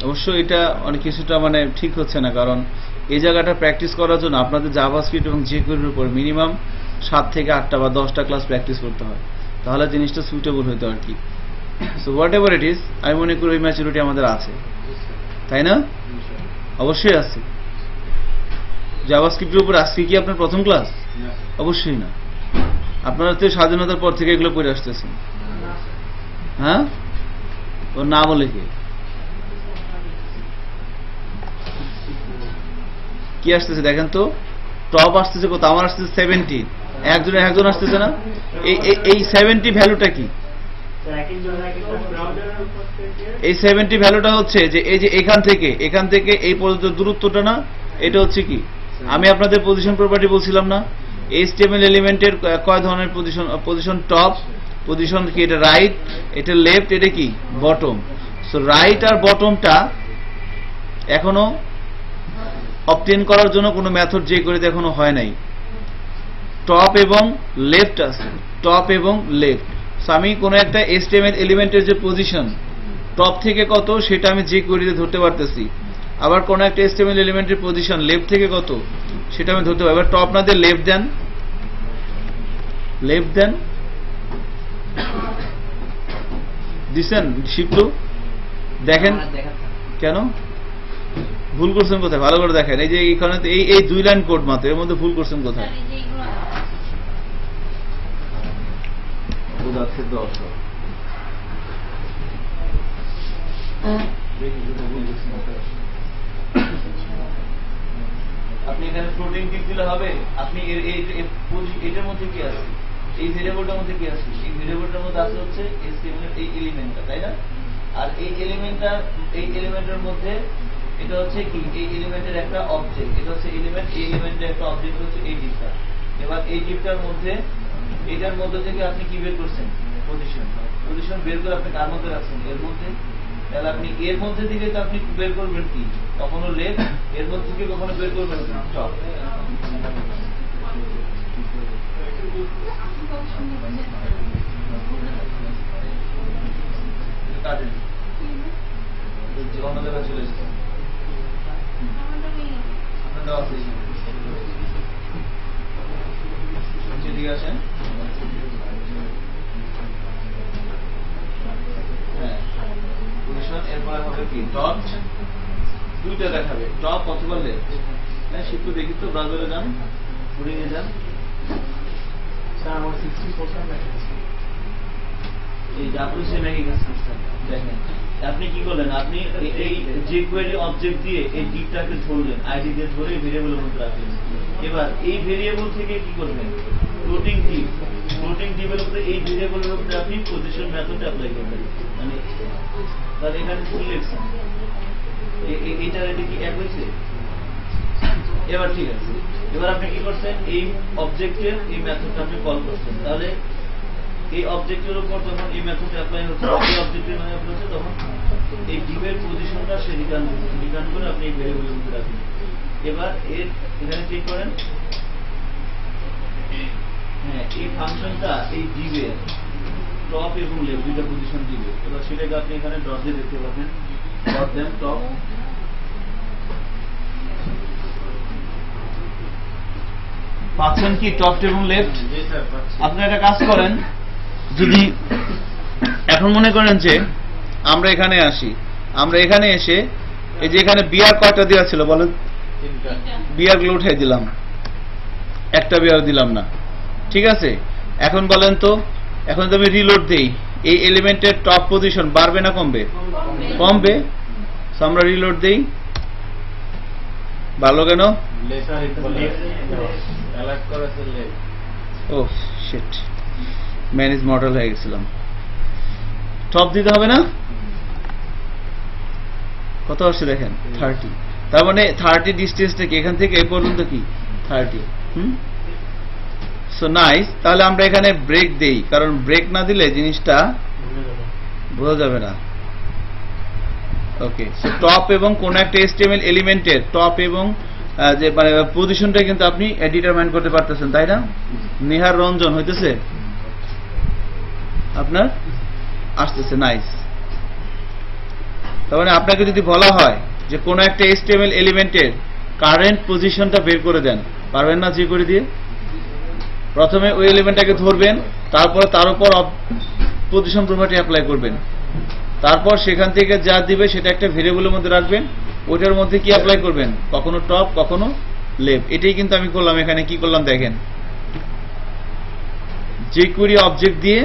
অবশ্য এটা অনেক কিছুটা মানে ঠিক হচ্ছে না, কারণ এই জায়গাটা প্র্যাকটিস করার জন্য আপনাদের জাভাস্ক্রিপ্ট এবং jQuery এর উপর মিনিমাম 7 থেকে 8টা বা 10টা ক্লাস প্র্যাকটিস করতে হয়, তাহলে জিনিসটা সুইটেবল হইতো আর কি। So whatever it is, আমি মনে করি ওই ম্যাচুরিটি আমাদের আছে, তাই না? অবশ্যই আছে। জাভাস্ক্রিপ্টের উপর আজকে কি আপনার প্রথম ক্লাস? অবশ্যই না। আপনারা তো স্বাধীনতার পর থেকে এগুলো পড়ে আসতেছেন। হ্যাঁ, ও না বলে কি আসতেছে দেখেন তো, টপ আসতেছে কত? আমার আসতেছে 70, একজন আসতেছে না? এই 70 ভ্যালুটা কি? এই 70 ভ্যালুটা হচ্ছে যে এই যে এখান থেকে এই পর্যন্ত দূরত্বটা না, এটা হচ্ছে কি? আমি আপনাদের পজিশন প্রপার্টি বলছিলাম না, HTML এলিমেন্টের কয় ধরনের পজিশন টপ, পজিশন কি, এটা রাইট, এটা লেফট, এটা কি বটম। সো রাইট আর বটমটা এখনো অবটেইন করার জন্য কোনো মেথড jQuery এখনো হয় নাই। টপ এবং লেফট আছে, টপ এবং লেফট। সো আমি কোনো একটা HTML এলিমেন্টের যে পজিশন টপ থেকে কত, সেটা আমি jQuery তে ধরতে পারতেছি। আবার কোন একটা HTML এলিমেন্টের পজিশন লেফট থেকে কত, সেটা আমি ধরতে পারবো। এবার টপ না দিয়ে লেফট দেন দিছেন, শিখলো। দেখেন কেন ভুল করছেন কোথায়, ভালো করে দেখেন। এই যে এখানে এই 2 লাইন কোড মাত্র, এর মধ্যে ভুল করছেন কোথায়? আপনি এখানে ফ্লোটিং টিপ দিলে হবে। আপনি এটার মধ্যে কি আছে, এই ভেরিয়েবলটার মধ্যে কি আছে? এই ভেরিয়েবলটার মধ্যে আছে হচ্ছে HTML এই এলিমেন্টটা, তাই না? আর এই এলিমেন্টের মধ্যে এটা হচ্ছে কি, এই এলিমেন্টের একটা অবজেক্ট, এটা হচ্ছে এলিমেন্ট, এই এলিমেন্টের একটা অবজেক্ট হচ্ছে এই ডিপটা। এবার এই ডিপটার মধ্যে, এটার মধ্যে থেকে আপনি কি বের করছেন? পজিশন বের করে আপনি কার মধ্যে রাখছেন? এর মধ্যে। তাহলে আপনি এর মধ্যে থেকে তো আপনি বের করবেন কি, কখনো লেফট, এর মধ্যে থেকে কখনো বের করবেন টপ। কাটেন অন্য জায়গায় চলে এসেছে আপনার আছে এদিকে আসেন হ্যাঁ পজিশন এরপরে হবে কি ডট দুইটা দেখাবে টপ অথবা লেফট হ্যাঁ শিফট দেখি তো ব্রাউজারে যান ঘুরিয়ে যান স্যার আমার 60% এই আপনি সে নাকি কাজ করছেন দেখেন আপনি কি করলেন আপনি এই যে কোয়েরি অবজেক্ট দিয়ে এই ডিপটাকে ধরলেন আইডি দিয়ে ধরে ভেরিয়েবলের মধ্যে রাখলেন এবার এই ভেরিয়েবল থেকে কি করবেন ফ্লোটিং ডিপের উপরে এই ভেরিয়েবলের উপরে আপনি পজিশন মেথড অ্যাপ্লাই করবেন মানে তাহলে এখানে ফুল লিখছেন এইটার এটা কি এক হয়েছে এবার ঠিক আছে এবার আপনি কি করছেন এই অবজেক্টের এই মেথডটা আপনি কল করছেন তাহলে এই অবজেক্টের উপর যখন এই মেথড অ্যাপ্লাই হচ্ছে এই অবজেক্টের মানে অ্যাপ্লাই হচ্ছে তখন এই ডিপের পজিশনটা সে রিটার্ন করে আপনি এই ভেরিয়েবলের মধ্যে রাখেন এবার এর এখানে ক্লিক করেন হ্যাঁ এই ফাংশনটা এই ডিপের টপ এবং লেফট দুইটা পজিশন দিবে এবার সেটাকে আপনি এখানে ডট দিয়ে দেখতে পাবেন ডট দেন টপ পাচ্ছেন কি টপ এবং লেফট আপনি একটা কাজ করেন যদি এখন মনে করেন যে আমরা এখানে আসি আমরা এখানে এসে এই যে এখানে বিয়ার কয়টা দেওয়া ছিল বলেন বিয়ার গুলো উঠাই দিলাম একটা বিয়ার দিলাম না ঠিক আছে এখন বলেন তো এখন যদি আমি রিলোড দেই এই এলিমেন্টের টপ পজিশন বাড়বে না কমবে কমবে আমরা রিলোড দেই ভালো কেন ও শিট ম্যানেজ মডেল হয়ে গেছিলাম টপ দিতে হবে না কত আসছে দেখেন 30 তার মানে 30 ডিস্টেন্সটা কি এখান থেকে এই পর্যন্ত কি 30 সো নাইস তাহলে আমরা এখানে ব্রেক দেই কারণ ব্রেক না দিলে জিনিসটা বোঝা যাবে না ওকে সো টপ এবং কোন একটা HTML এলিমেন্টের টপ এবং যে মানে পজিশনটা কিন্তু আপনি ডিটারমাইন করতে পারতেছেন তাই না নিহার রঞ্জন হইতেছে আপনার আসতেছে নাইস তার মানে আপনাকে যদি বলা হয় যে কোন একটা HTML এলিমেন্টের কারেন্ট পজিশনটা বের করে দেন পারবেন না যে করে দিয়ে প্রথমে ওই এলিমেন্টটাকে ধরবেন তারপরে তার উপর পজিশন প্রপার্টি অ্যাপ্লাই করবেন তারপর সেখান থেকে যা দিবে সেটা একটা ভেরিয়েবলের মধ্যে রাখবেন ওটার মধ্যে কি অ্যাপ্লাই করবেন কখনো টপ কখনো লেফট এটাই কিন্তু আমি করলাম এখানে কি করলাম দেখেন jQuery অবজেক্ট দিয়ে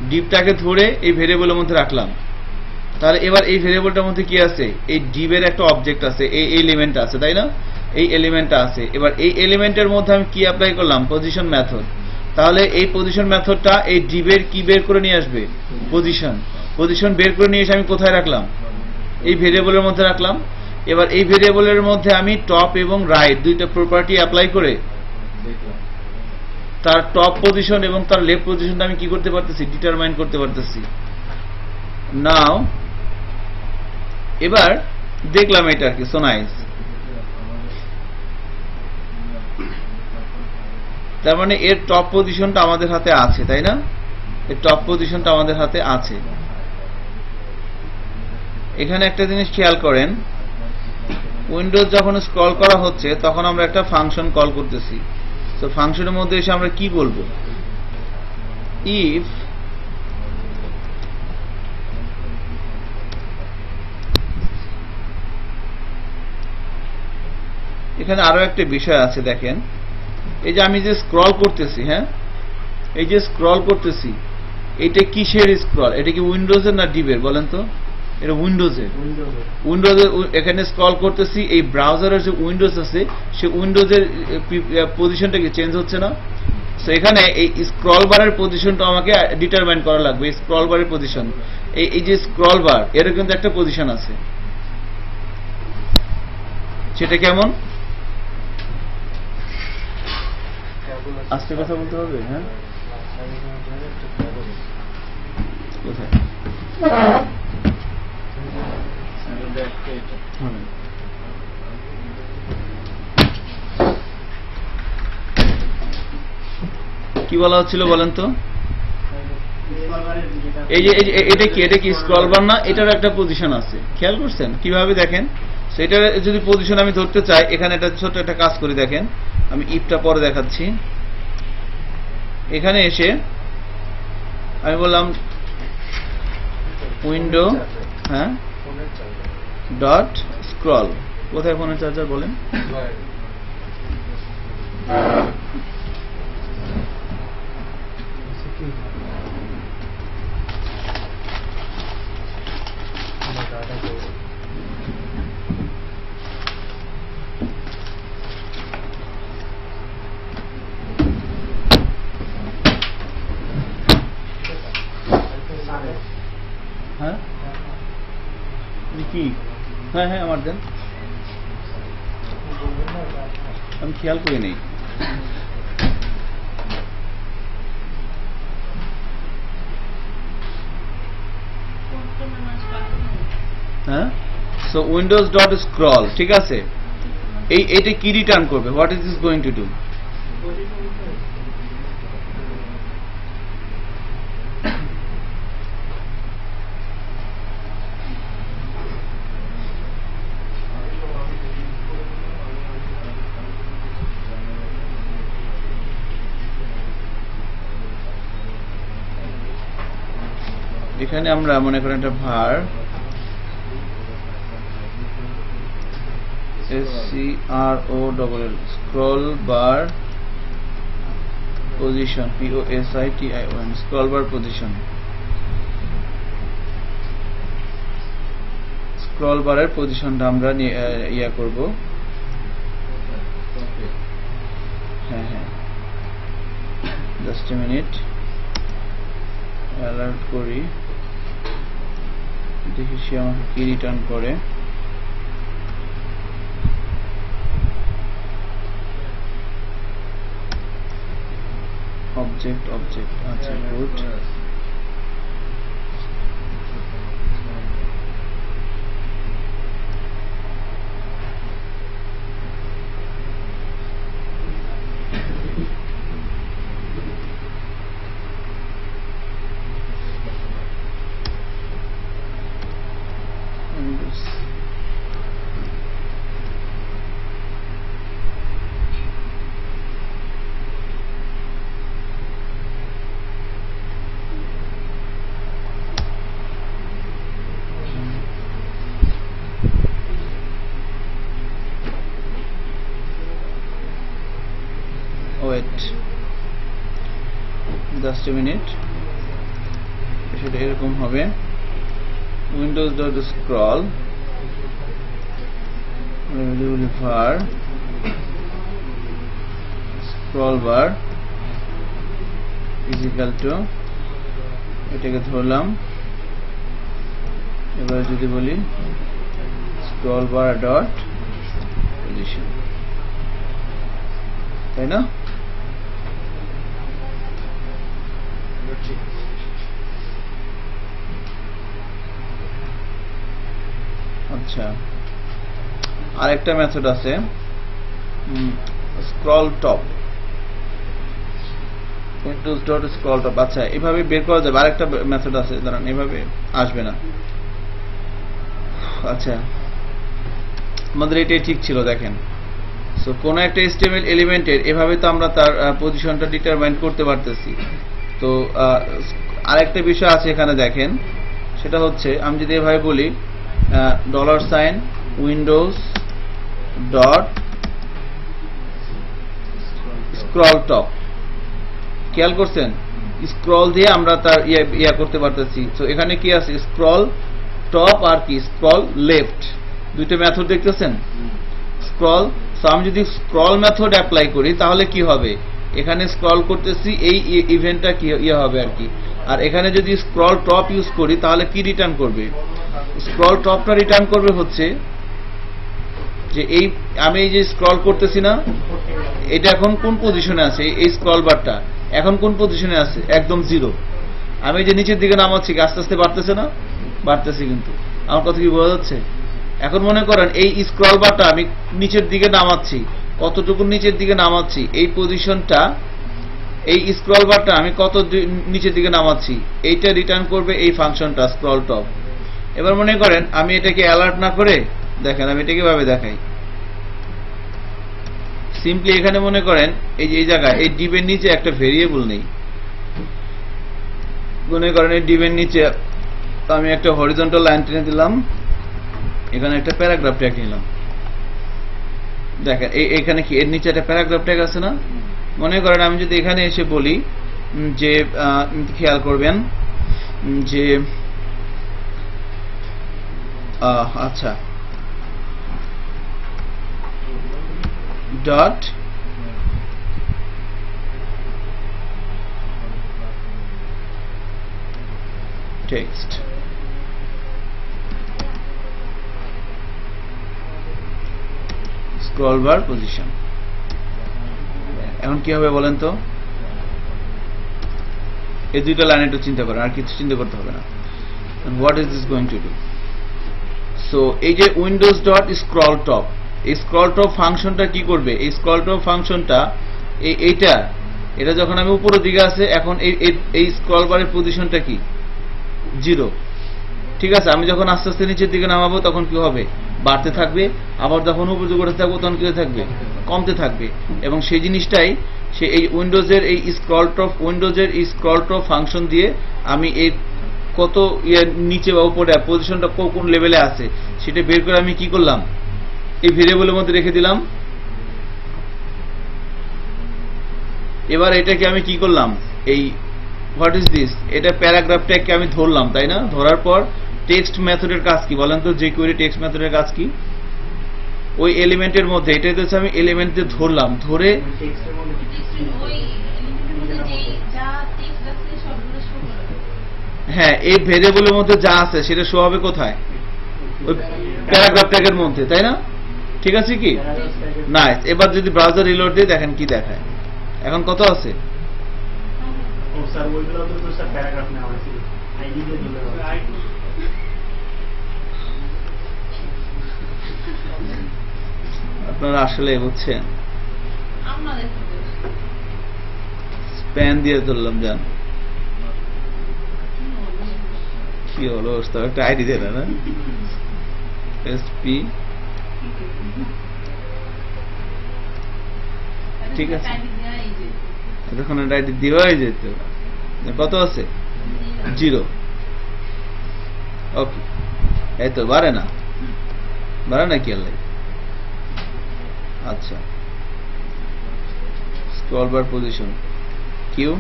ডিপটাকে ধরে এই ভেরিয়েবলের মধ্যে রাখলাম তাহলে এবার এই ভেরিয়েবলটার মধ্যে কি আছে এই ডিপের একটা অবজেক্ট আছে এই এলিমেন্ট আছে তাই না এই এলিমেন্টটা আছে এবার এই এলিমেন্টের মধ্যে আমি কি অ্যাপ্লাই করলাম পজিশন মেথড তাহলে এই পজিশন মেথডটা এই ডিপের কি বের করে নিয়ে আসবে পজিশন বের করে নিয়ে এসে আমি কোথায় রাখলাম এই ভেরিয়েবলের মধ্যে রাখলাম এবার এই ভেরিয়েবলের মধ্যে আমি টপ এবং রাইট দুইটা প্রপার্টি অ্যাপ্লাই করে তার টপ পজিশন এবং তার লেফট পজিশনটা আমি কি করতে পারতেছি ডিটারমাইন করতে পারতেছি নাও এবার দেখলাম এটা কি সো নাইস তার মানে এর টপ পজিশনটা আমাদের হাতে আছে তাই না এর টপ পজিশনটা আমাদের হাতে আছে এখানে একটা জিনিস খেয়াল করেন উইন্ডোজ যখন স্ক্রল করা হচ্ছে তখন আমরা একটা ফাংশন কল করতেছি তো ফাংশনের মধ্যে এসে আমরা কি বলবো ইফ এখানে আরো একটা বিষয় আছে দেখেন এই যে আমি যে স্ক্রল করতেছি হ্যাঁ এই যে স্ক্রল করতেছি এটা কিসের স্ক্রল এটা কি উইন্ডোজের না ডিপের বলেন তো এটা উইন্ডোজের এখানে স্ক্রল করতেছি এই ব্রাউজারের যে উইন্ডোজ আছে সেই উইন্ডোজের পজিশনটা কি চেঞ্জ হচ্ছে না সো এখানে এই স্ক্রল বারের পজিশনটা আমাকে ডিটারমাইন করা লাগবে স্ক্রল বারের পজিশন এই যে স্ক্রল বার এর কিন্তু একটা পজিশন আছে সেটা কেমন আস্তে কথা বলতে হবে হ্যাঁ কোথায় কি বলা হচ্ছিল বলেন তো? এই যে এটা কি স্ক্রল বার না? এটার একটা পজিশন আছে, খেয়াল করছেন কিভাবে দেখেন? সেটা যদি পজিশন আমি ধরতে চাই, এখানে একটা ছোট একটা কাজ করে দেখেন, আমি ইফটা পরে দেখাচ্ছি। এখানে এসে আমি বললাম উইন্ডো হ্যাঁ ডট স্ক্রল। কোথায় ফোনের চার্জার বলেন? হ্যাঁ কি? হ্যাঁ হ্যাঁ আমার দেন, আমি খেয়াল করি নেই। হ্যাঁ, সো উইন্ডোজ ডট স্ক্রল, ঠিক আছে। এইটা কি রিটার্ন করবে? What is this going to do? এখানে আমরা মনে করেন একটা ভার SCROLL scroll bar position POSITION scroll bar position, scroll বারের পজিশনটা আমরা ইয়া করব। হ্যাঁ হ্যাঁ জাস্ট এ মিনিট, অ্যালার্ট করি, দেখি সে আমাকে কি রিটার্ন করে। অবজেক্ট আচ্ছা good. Wait just a minute, সেটা এরকম হবে windows dot scroll var scroll bar is equal to, এটাকে ধরলাম। এবার যদি বলি স্ক্রল বার ডট পজিশন, তাই না? আচ্ছা, আরেকটা মেথড আছে scroll top, Windows dot scroll top. আচ্ছা, এভাবে বের করা যাবে। আরেকটা মেথড আছে, দাঁড়ান, এভাবে আসবে না। আচ্ছা, আমাদের এটাই ঠিক ছিল, দেখেন। সো কোন একটা HTML এলিমেন্টের এভাবে তো আমরা তার পজিশনটা ডিটারমাইন করতে পারতেছি। তো আরেকটা বিষয় আছে এখানে, দেখেন, সেটা হচ্ছে আমি যদি এভাবে বলি $, উইন্ডোজ ডট স্ক্রল টপ, খেয়াল করছেন স্ক্রল দিয়ে আমরা তার ইয়া করতে পারতেছি। তো এখানে কি আছে? স্ক্রল টপ আর কি স্ক্রল লেফট, দুইটা মেথড দেখতেছেন। স্ক্রল, সো আমি যদি স্ক্রল মেথড অ্যাপ্লাই করি তাহলে কি হবে? এখানে স্ক্রল করতেছি, এই ইভেন্টটা কি ইয়ে হবে আর কি। আর এখানে যদি স্ক্রল টপ ইউজ করি তাহলে কি রিটার্ন করবে? স্ক্রল টপটা রিটার্ন করবে হচ্ছে যে এই আমি এই যে স্ক্রল করতেছি না, এটা এখন কোন পজিশনে আছে? এই স্ক্রল বারটা এখন কোন পজিশনে আছে? একদম 0। আমি যে নিচের দিকে নামাচ্ছি, আস্তে আস্তে বাড়তেছে না? বাড়তেছে। কিন্তু আমার কথা কি বোঝা যাচ্ছে? এখন মনে করেন এই স্ক্রল বারটা আমি নিচের দিকে নামাচ্ছি, কতটুকু নিচের দিকে নামাচ্ছি? এই পজিশনটা এই স্ক্রল বারটা আমি কত নিচের দিকে নামাচ্ছি, এইটা রিটার্ন করবে এই ফাংশনটা স্ক্রল টপ। এবার মনে করেন আমি এটাকে অ্যালার্ট না করে, দেখেন আমি এটাকে কিভাবে দেখাই, সিম্পলি এখানে মনে করেন এই যে এই জায়গায় এই ডিবের নিচে একটা ভেরিয়েবল নেই, মনে করেন এই ডিবের নিচে আমি একটা হরিজন্টাল লাইন টেনে দিলাম, এখানে একটা প্যারাগ্রাফ ট্যাগ নিলাম, দেখেন এখানে কি এর নিচে একটা প্যারাগ্রাফ ট্যাগ আছে না। মনে করেন আমি যদি এখানে এসে বলি যে খেয়াল করবেন যে আচ্ছা dot text, scroll bar position. এখন কি হবে বলেন তো, এই দুইটা লাইন একটু চিন্তা করেন, আর কিছু চিন্তা করতে হবে না। What is this going to do? So এই যে উইন্ডোজ ডট স্ক্রল টপ, এই স্ক্রল টপ ফাংশনটা কি করবে, এই স্ক্রল টপ ফাংশনটা এটা যখন আমি উপরের দিকে আছে, এখন এই স্ক্রল বারের পজিশনটা কি 0, ঠিক আছে। আমি যখন আস্তে আস্তে নিচের দিকে নামাবো তখন কি হবে, বাড়তে থাকবে, আবার যখন উপর দিকে উঠতে থাকবো তখন কি থাকবে, কমতে থাকবে। এবং সেই জিনিসটাই সে এই উইন্ডোজের এই স্ক্রল টপ ফাংশন দিয়ে আমি এই কত নিচে বা উপরে পজিশনটা কোন লেভেলে আছে সেটা বের করে আমি কি করলাম, এই ভেরিয়েবলের মধ্যে রেখে দিলাম। এবার এটাকে আমি কি করলাম, এই হোয়াট ইজ দিস, এটা প্যারাগ্রাফ ট্যাগকে আমি ধরলাম, তাই না। ধরার পর টেক্সট মেথডের কাজ কি বলেন তো, যে কোয়েরি টেক্সট মেথডের কাজ কি, ওই এলিমেন্টের মধ্যে এটা হচ্ছে আমি এলিমেন্ট দিয়ে ধরলাম, ধরে হ্যাঁ এই ভেরিয়েবলের মধ্যে যা আছে সেটা শো হবে কোথায়, ওই প্যারাগ্রাফ ট্যাগের মধ্যে, তাই না। ঠিক আছে কি, নাইস। এবার যদি ব্রাউজার রিলোড দিই দেখেন কি দেখায়, এখন কত আছে, আপনারা আসলে বুঝছেন, স্প্যান দিয়ে ধরলাম, জান কি হলো, একটা আইডি দিল না, এসপি, ঠিক আছে, এতক্ষণ একটা আইডি দেওয়াই যেত, কত আছে 0, ওকে, এই তো বাড়ে না কি আল্লাহ। আচ্ছা স্ক্রল বার পজিশন কিউ,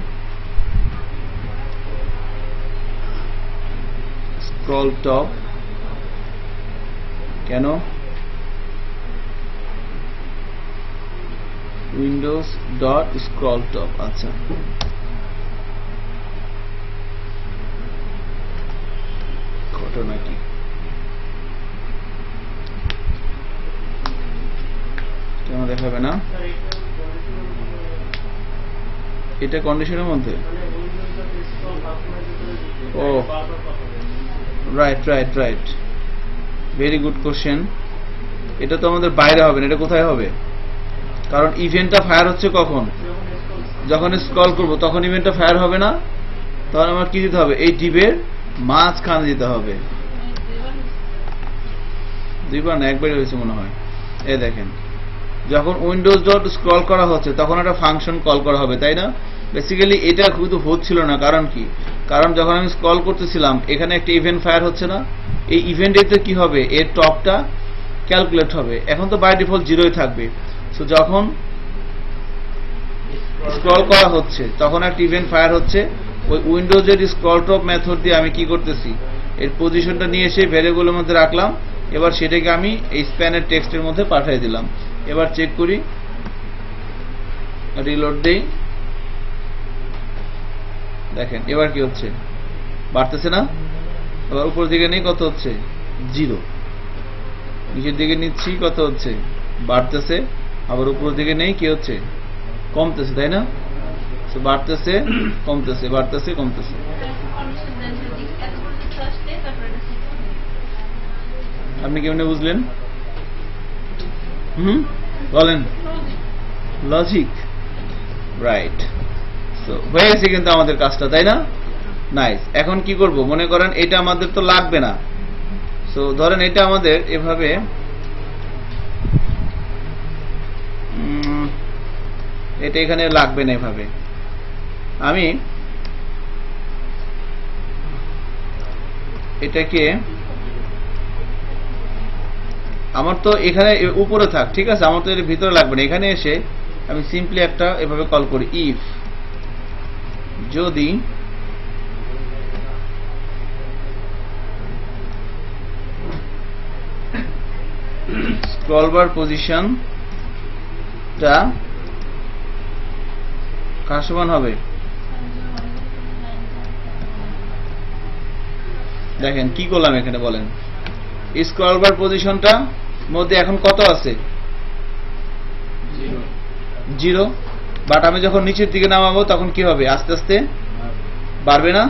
স্ক্রল টপ কেন, উইন্ডোজ ডট স্ক্রল টপ। আচ্ছা ঘটনা কি, কেন দেখাবে না, এটা কন্ডিশনের মধ্যে, oh right, very good question. এটা তো আমাদের বাইরে হবে না, এটা কোথায় হবে, কারণ ইভেন্টটা ফায়ার হচ্ছে কখন, যখন স্ক্রল করব তখন ইভেন্টটা ফায়ার হবে না, তখন আমার কি দিতে হবে, এই ডিবের মাঝখানে দিতে হবে। দুইবার না, একবারই হয়েছে মনে হয়। এই দেখেন যখন উইন্ডোজ ডট স্ক্রল করা হচ্ছে তখন একটা ফাংশন কল করা হবে, তাই না। বেসিক্যালি এটা কিন্তু হচ্ছিল না, কারণ কি, কারণ যখন আমি স্ক্রল করতেছিলাম এখানে একটা ইভেন্ট ফায়ার হচ্ছে না, এই ইভেন্টেতে কি হবে, এর টপটা ক্যালকুলেট হবে, এখন তো বাই ডিফল্ট 0ই থাকবে। সো যখন স্ক্রল করা হচ্ছে তখন একটা ইভেন্ট ফায়ার হচ্ছে, ওই উইন্ডোজের স্ক্রল টপ মেথড দিয়ে আমি কি করতেছি, এর পজিশনটা নিয়ে এসে ভেরিয়েবলের মধ্যে রাখলাম, এবার সেটাকে আমি এই স্প্যানের টেক্সটের মধ্যে পাঠিয়ে দিলাম। এবার চেক করি, রিলোড দেই, দেখেন এবার কি হচ্ছে, বাড়তেছে না। এবার উপর দিকে নেই, কত হচ্ছে 0, নিচের দিকে নিচ্ছি কত হচ্ছে, বাড়তেছে, আবার উপর দিকে নেই কি হচ্ছে, কমতেছে, তাই না। বাড়তেছে কমতেছে, বাড়তেছে কমতেছে। আপনি কেমনে বুঝলেন, বলেন, লজিক, রাইট। তো হয়ে গেছে কিন্তু আমাদের কাজটা, তাই না? নাইস। এখন কি করব, মনে করেন এটা আমাদের তো লাগবে না, সো ধরেন এটা আমাদের এভাবে এটা এখানে লাগবে না, এভাবে আমি এটাকে, আমার তো এখানে উপরে থাক, ঠিক আছে, আমার তো এর ভিতরে লাগবে না, এখানে এসে আমি সিম্পলি একটা এভাবে কল করি, ইফ যদি স্ক্রল বার পজিশনটা কার সমান হবে, দেখেন কি করলাম এখানে বলেন, স্ক্রল বার পজিশনটা মধ্যে এখন কত আছে, 0, বাট আমি যখন নিচের দিকে নামাবো তখন কি হবে, আস্তে আস্তে বাড়বে না?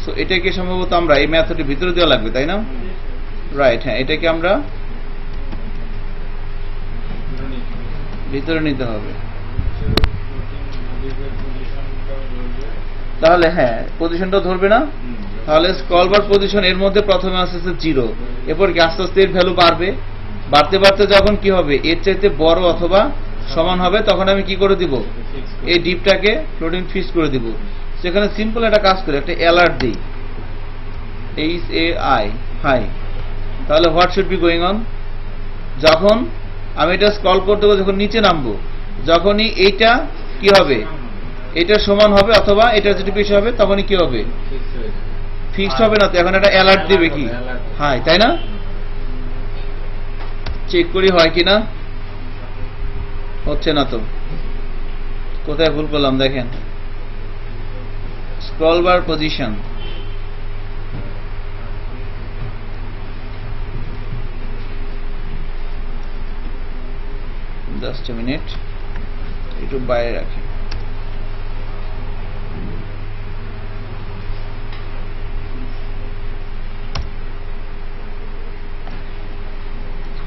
সো এটাকে সম্ভবত আমরা এই মেথডের ভিতরে দেওয়া লাগবে, তাই না? রাইট, হ্যাঁ, এটাকে আমরা ভিতরে নিতে হবে, তাহলে হ্যাঁ পজিশনটা ধরবে না? তাহলে স্ক্রল বার পজিশন এর মধ্যে প্রথমে আসছে 0, এরপর কি আস্তে আস্তে এর ভ্যালু বাড়বে, বাড়তে বাড়তে যখন কি হবে এর চাইতে বড় অথবা সমান হবে, তখন আমি কি করে দিব, এই ডিপটাকে ফ্লোটিং ফিক্স করে দিব। সেখানে সিম্পল একটা কাজ করে একটা অ্যালার্ট দিই, HAI হাই, তাহলে what should be going on, যখন আমি এটা স্ক্রল করতে যখন নিচে নামবো, যখনই এইটা কি হবে, এটা সমান হবে অথবা এটা যদি বেশি হবে, তখনই কি হবে, ফিক্সড হবে না, তো এখন একটা অ্যালার্ট দিবে কি, হাই, তাই না? চেক করি হয় কিনা, হচ্ছে না তো, কোথায় ভুল করলাম দেখেন, scroll bar position, just a minute, একটু বাইরে রাখি,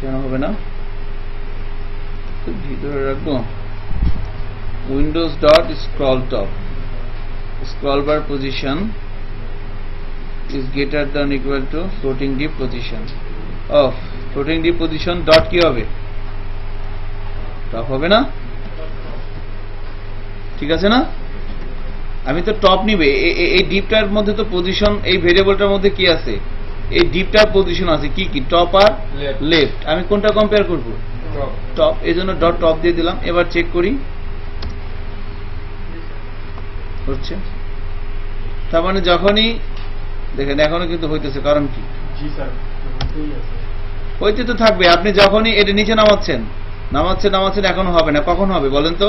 কেন হবে না, ভিতরে রাখবো, Windows dot scroll top, scroll bar position is greater than equal to floating deep position of floating deep position dot কি হবে, টপ হবে না? ঠিক আছে না, আমি তো টপ নিবে, এই ডিপটার মধ্যে তো পজিশন, এই ভেরিয়েবলটার মধ্যে কি আছে, এই ডিপটার পজিশন আছে কি কি, টপ আর লেফট, আমি কোনটা কম্পেয়ার করব, টপ, এই জন্য ডট টপ দিয়ে দিলাম। এবার চেক করি হচ্ছে, তার মানে যখনই দেখেন এখনো কিন্তু হইতেছে, কারণ কি, হইতে তো থাকবে, আপনি যখনই এটা নিচে নামাচ্ছেন এখনো হবে না, কখন হবে বলেন তো,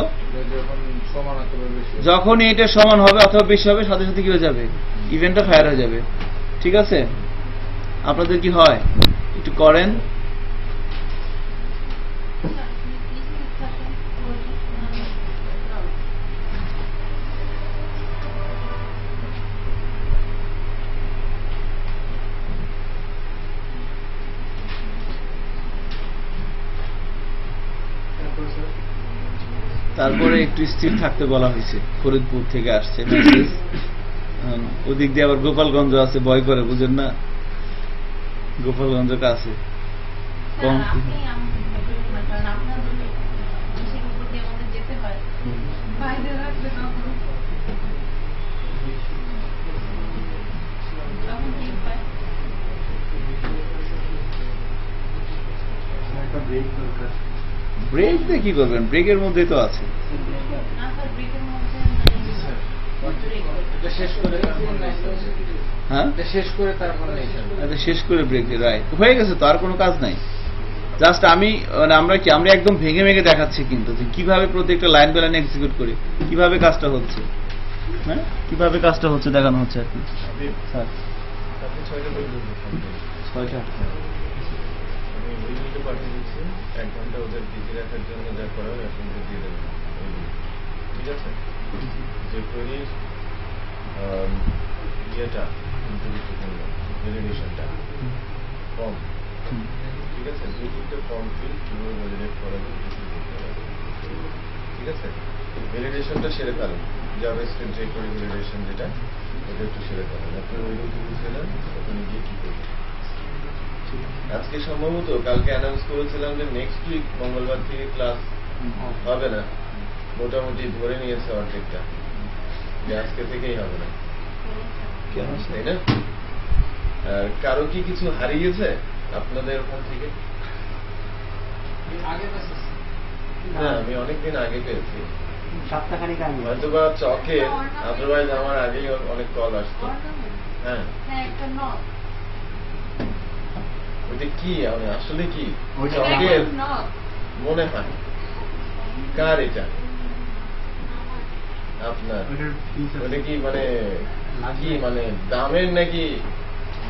যখনই এটা সমান হবে অথবা বেশি হবে, সাথে সাথে কি হয়ে যাবে, ইভেন্টটা ফায়ার হয়ে যাবে। ঠিক আছে, আপনাদের কি হয় একটু করেন, তারপরে একটু স্থির থাকতে বলা হয়েছে, ফরিদপুর থেকে আসছে মেসেজ, ওদিক দিয়ে আবার গোপালগঞ্জ আছে, ভয় করে, বুঝেন না, গোপালগঞ্জ কাছে কম, ব্রেক দিয়ে কি করবেন, ব্রেকের মধ্যে তো আছে, হ্যাঁ শেষ করে ব্রেক দিয়ে, রাইট, হয়ে গেছে তো, আর কোনো কাজ নাই, জাস্ট আমি মানে আমরা একদম ভেঙে ভেঙে দেখাচ্ছি কিন্তু যে কিভাবে প্রত্যেকটা লাইন বাই লাইন এক্সিকিউট করে কিভাবে কাজটা হচ্ছে, হ্যাঁ কিভাবে কাজটা হচ্ছে দেখানো হচ্ছে আর কি। স্যার 6টা এক ঘন্টা ওদের বিজি রাখার জন্য যা করা হয় এখন দিয়ে দেবেন, ঠিক আছে, যে কোয়েরির ইয়েটা ভ্যালিডেশনটা কম, ঠিক আছে, 2-3টে ফর্ম ফিল কিভাবে ভ্যালিডেট করা যায়, ঠিক আছে। ভ্যালিডেশনটা সেরে ফেলেন, জাভাস্ক্রিপ্ট jQuery ভ্যালিডেশন যেটা, ওটা একটু সেরে ফেলেন। আপনি ওই রুটে বুঝলেন ওখানে গিয়ে কি করবেন। আজকে সম্ভবত কালকে অ্যানাউন্স করেছিলাম যে নেক্সট উইক মঙ্গলবার থেকে ক্লাস হবে না, মোটামুটি ধরে নিয়েছে অর্ধেকটা, যে আজকে থেকেই হবে না, তাই না? আর কারো কি কিছু হারিয়েছে আপনাদের ওখান থেকে? না, আমি অনেকদিন আগে পেয়েছি, হয়তোবা চকের, আদারওয়াইজ আমার আগেই অনেক কল আসতো। হ্যাঁ, ওইটা কি আসলে কি চকের মনে হয়? কার এটা? আপনার? ওটা কি মানে কি মানে দামের নাকি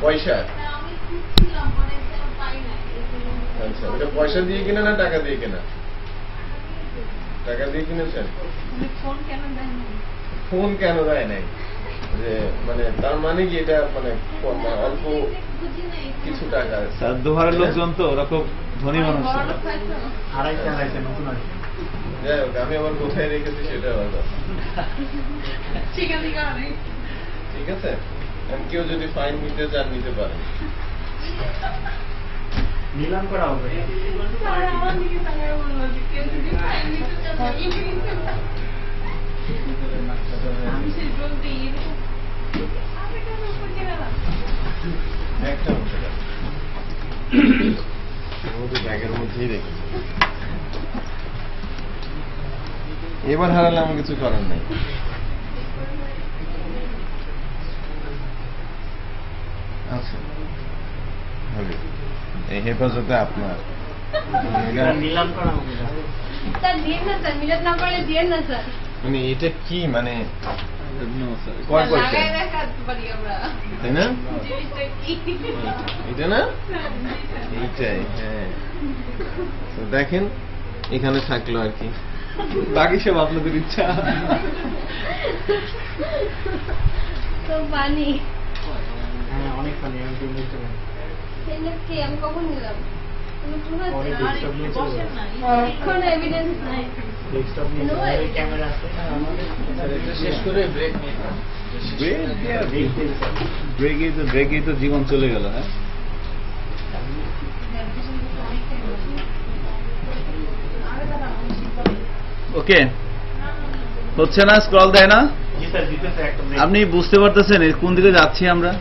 পয়সা? আচ্ছা, ওটা পয়সা দিয়ে কিনা না টাকা দিয়ে কিনা? টাকা দিয়ে কিনেছেন? ফোন কেন দেয় নাই? যে মানে তার মানে কি এটা মানে অল্প কিছু টাকা? দোহারের লোকজন তো ওরা খুব ধনী মানুষ। যাই হোক, আমি আবার কোথায় রেখেছি সেটা আলাদা। ঠিক আছে, কেউ যদি ফাইন নিতে চান নিতে পারে, নিলাম করা হবে। একটা ব্যাগের মধ্যেই রেখেছি। এবার হারালে আমার কিছু করার নেই। আচ্ছা, হবে এই হেফাজতে আপনার। নিলাম করা হবে মানে এটা কি মানে কয় পয়সা, তাই না? এটা না, এইটাই। হ্যাঁ, তো দেখেন এখানে থাকলো আর কি, বাকি সব আপনাদের ইচ্ছা। অনেক পানি, আমি বুঝতে পারি। আমি কখন নিলাম? ক্যামেরা আছে শেষ করে ব্রেক ব্রেকেই তো জীবন চলে গেল। হ্যাঁ, ওকে, হচ্ছে না, স্ক্রল দেয় না। আপনি বুঝতে পারতেছেন কোন দিকে যাচ্ছি আমরা?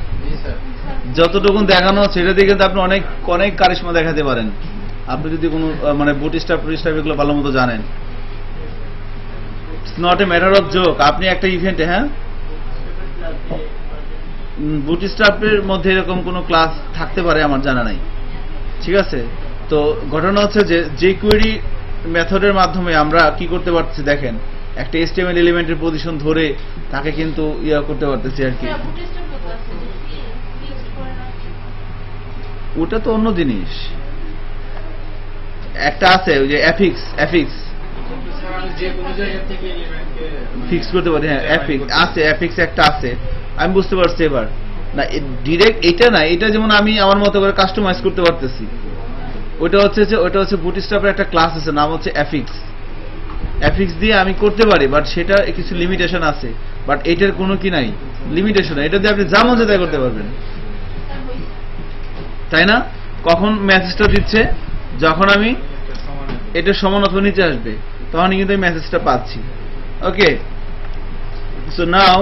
যতটুকু দেখানো সেটা দিয়ে কিন্তু আপনি অনেক অনেক কারিশমা দেখাতে পারেন, আপনি যদি কোনো মানে বুটস্ট্র্যাপ এগুলো ভালো মতো জানেন। It's not a matter of joke. আপনি একটা ইভেন্টে, হ্যাঁ, বুটস্ট্র্যাপের মধ্যে এরকম কোনো ক্লাস থাকতে পারে আমার জানা নাই, ঠিক আছে? তো ঘটনা হচ্ছে যে jQuery মেথডের মাধ্যমে আমরা কি করতে পারছি দেখেন, একটা HTML এলিমেন্টের পজিশন ধরে তাকে কিন্তু ইয়া করতে পারতেছি আর কি। ওটা তো অন্য জিনিস, একটা আছে ওই যে অ্যাফিক্স ফিক্স করতে পারি। হ্যাঁ, অ্যাফিক্স একটা আছে, আমি বুঝতে পারছি। এবার না ডিরেক্ট এটা না, এটা যেমন আমি আমার মতো করে কাস্টমাইজ করতে পারতেছি। ওটা হচ্ছে বুটস্ট্র্যাপের একটা ক্লাস আছে, নাম হচ্ছে অ্যাফিক্স দিয়ে আমি করতে পারি, বাট সেটা কিছু লিমিটেশন আছে। বাট এটার কোনো কি নাই লিমিটেশন, এটা দিয়ে আপনি যা মন চায় তাই করতে পারবেন, তাই না? কখন মেসেজটা দিচ্ছে, যখন আমি এটা সমান অথবা নিচে আসবে তখনই কিন্তু এই মেসেজটা পাচ্ছি। ওকে, সো নাও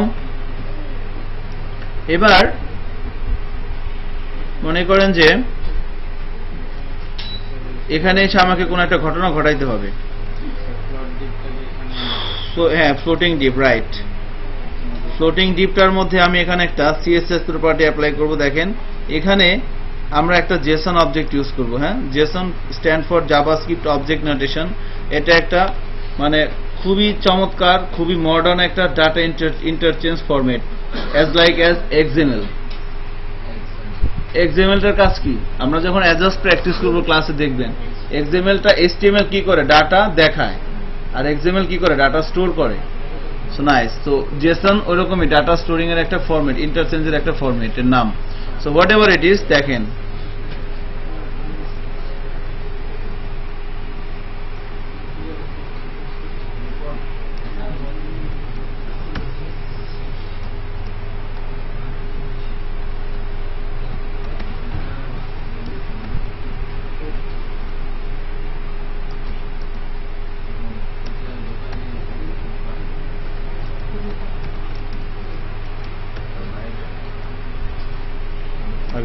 এবার মনে করেন যে এখানে এসে আমাকে কোনো একটা ঘটনা ঘটাইতে হবে। সো হ্যাঁ, ফ্লোটিং ডিপ, রাইট। ফ্লোটিং ডিপটার মধ্যে আমি এখানে একটা CSS প্রপার্টি অ্যাপ্লাই করব। দেখেন এখানে আমরা একটা জেসন অবজেক্ট ইউজ করব। হ্যাঁ, Jason stand for JavaScript object notation. এটা একটা মানে খুবই চমৎকার, খুবই মডার্ন একটা data interchange format, as like as XML। XML-টার কাজ কি আমরা যখন অ্যাজাস্ট প্র্যাকটিস করব ক্লাসে দেখবেন। XML-টা HTML কি করে, ডাটা দেখায়, আর XML কি করে, ডাটা স্টোর করে। So nice. তো জেসন ওইরকমই ডাটা স্টোরিং এর একটা ফরম্যাট, ইন্টারচেঞ্জের একটা ফরম্যাটের নাম। So whatever it is, দেখেন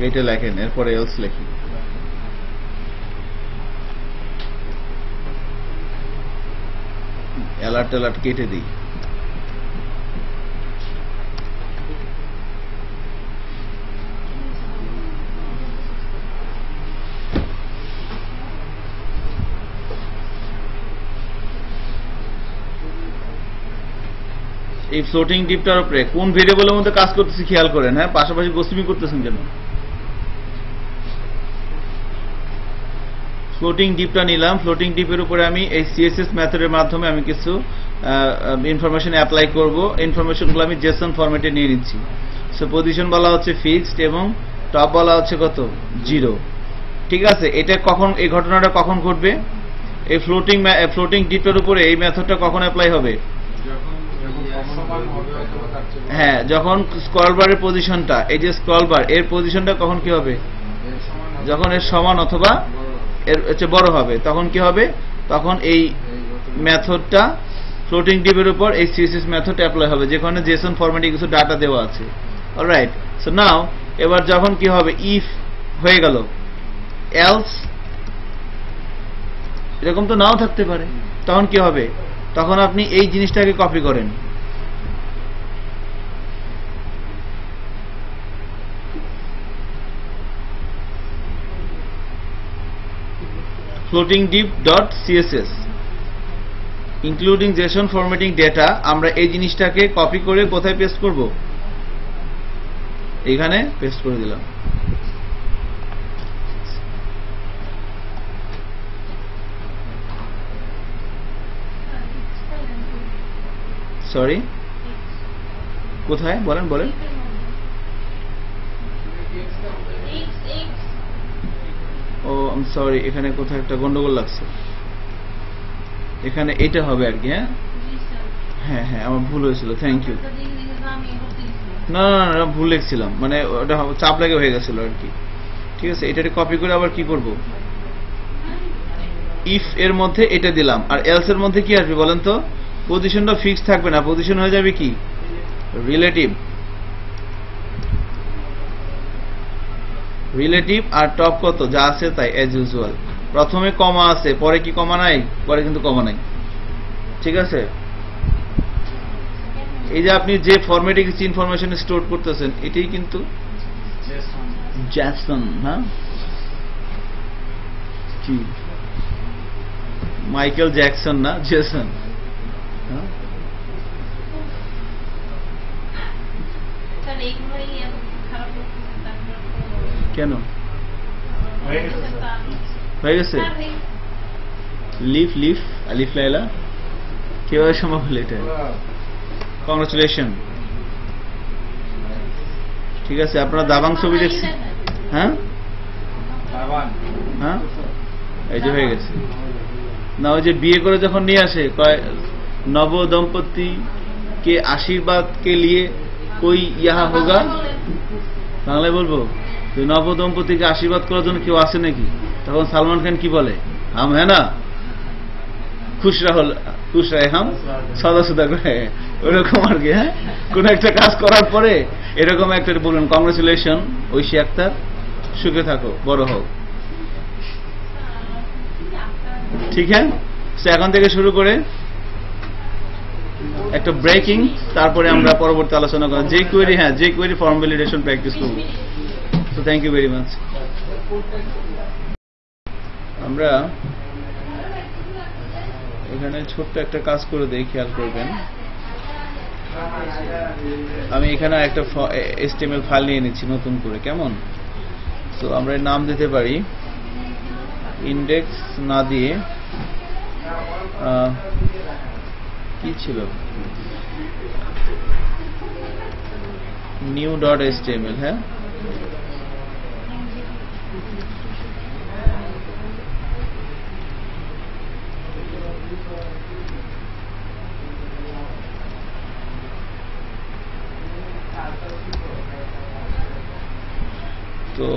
আগে এটা লেখেন, এরপরে এলস লেখেন। অ্যালার্ট কেটে দিই। এই ফ্লোটিং ডিপটার উপরে কোন ভেরিয়েবলের মধ্যে কাজ করতেছি খেয়াল করেন। হ্যাঁ, পাশাপাশি গোসিমি করতেছেন কেন? ফ্লোটিং ডিপটা নিলাম। ফ্লোটিং ডিপের উপরে আমি এই সিএসএস মেথডের মাধ্যমে আমি কিছু ইনফরমেশন অ্যাপ্লাই করব। ইনফরমেশনগুলো আমি জেসন ফরম্যাটে নিয়ে নিচ্ছি। সো পজিশন বলা হচ্ছে ফিক্সড এবং টপ বলা হচ্ছে কত, 0। ঠিক আছে, এটা কখন, এই ঘটনাটা কখন ঘটবে? এই ফ্লোটিং ডিপের উপরে এই মেথডটা কখন অ্যাপ্লাই হবে? হ্যাঁ, যখন স্ক্রল বারের পজিশনটা, এই যে স্ক্রল বার এর পজিশনটা কখন কি হবে? যখন এর সমান অথবা এর চেয়ে বড় হবে, তখন কি হবে? তখন এই মেথডটা ফ্লোটিং ডিপের উপর এই সিএসএস মেথড অ্যাপ্লাই হবে, যেখানে জেসন ফরম্যাটে কিছু ডাটা দেওয়া আছে। অলরাইট, সো নাও এবার যখন কি হবে, ইফ হয়ে গেল, এলস এরকম তো নাও থাকতে পারে, তখন কি হবে? তখন আপনি এই জিনিসটাকে কপি করেন। floating deep.css including JSON formatting data, আমরা এই জিনিসটাকে কপি করে কোথায় পেস্ট করব? এখানে পেস্ট করে দিলাম। সরি, কোথায় বলেন? ও আই এম সরি, এখানে কোথায় একটা গন্ডগোল লাগছে। এখানে এটা হবে আর কি। হ্যাঁ হ্যাঁ, আমার ভুল হয়েছিল, থ্যাংক ইউ। না না না, ভুল লিখছিলাম, মানে ওটা চাপ লাগে হয়ে গেছিল আর কি। ঠিক আছে, এটাকে কপি করে আবার কি করব, ইফ এর মধ্যে এটা দিলাম, আর এলস এর মধ্যে কি আসবে বলেন তো? পজিশনটা ফিক্স থাকবে না, পজিশন হয়ে যাবে কি, রিলেটিভ আর টপ কত যা আছে তাই অ্যাজ ইউজুয়াল। প্রথমে কমা আছে, পরে কি কমা নাই? পরে কিন্তু কমা নাই। ঠিক আছে, এই যে আপনি যে ফরম্যাটে কিছু ইনফরমেশন স্টোর করতেছেন, এটাই কিন্তু জেসন। হ্যাঁ, কি মাইকেল জ্যাকসন না, জেসন। হ্যাঁ, কেন হয়ে গেছে? লিফ আলিফ লাইলা কিভাবে সম্ভব হলো এটা? কংগ্রাচুলেশন। ঠিক আছে, আপনারা দাবাং ছবি দেখছেন? হ্যাঁ হ্যাঁ, এই যে হয়ে গেছে না। ওই যে বিয়ে করে যখন নিয়ে আসে, কয় নব দম্পতি কে আশীর্বাদ কে লিয়ে কই ইহা হোগা, বাংলায় বলবো, নব দম্পতিকে আশীর্বাদ করার জন্য কেউ আসে নাকি? তখন সালমান খান কি বলে, হাম হ্যাঁ না, খুশ রাহে হাম সদা সুদা করে, ওইরকম আর কি। হ্যাঁ, কোন একটা কাজ করার পরে এরকম একটা বলবেন, কংগ্রাচুলেশন ঐশী আক্তার, সুখে থাকো, বড় হোক। ঠিক হ্যাঁ, এখন থেকে শুরু করে একটা ব্রেকিং, তারপরে আমরা পরবর্তী আলোচনা করব যে কোয়েরি। হ্যাঁ, যে কোয়েরি ফর্ম ভ্যালিডেশন প্র্যাকটিস করব। So thank you very much. আমরা এখানে ছোট্ট একটা কাজ করে দেই, খেয়াল করবেন। আমি এখানে একটা HTML ফাইল নিয়ে নিচ্ছি নতুন করে, কেমন? তো আমরা এর নাম দিতে পারি, ইন্ডেক্স না দিয়ে কি ছিল, new.html। হ্যাঁ, তো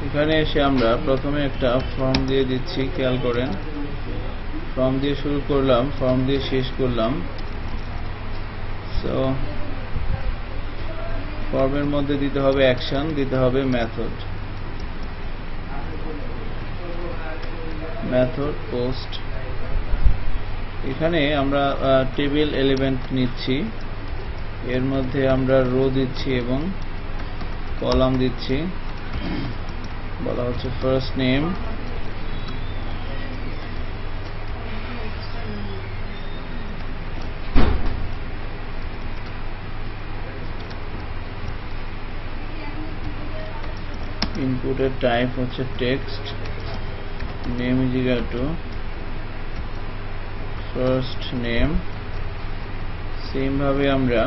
এখানে এসে আমরা প্রথমে একটা ফর্ম দিয়ে দিচ্ছি, খেয়াল করেন। ফর্ম দিয়ে শুরু করলাম, ফর্ম দিয়ে শেষ করলাম। সো ফর্মের মধ্যে দিতে হবে অ্যাকশন, দিতে হবে মেথড, মেথড পোস্ট। এখানে আমরা টেবিল এলিমেন্ট নিচ্ছি, এর মধ্যে আমরা রো দিচ্ছি এবং কলাম দিচ্ছি। বলা হচ্ছে ফার্স্ট নেম, ইনপুটের টাইপ হচ্ছে text, name is equal two first name. Same ভাবে আমরা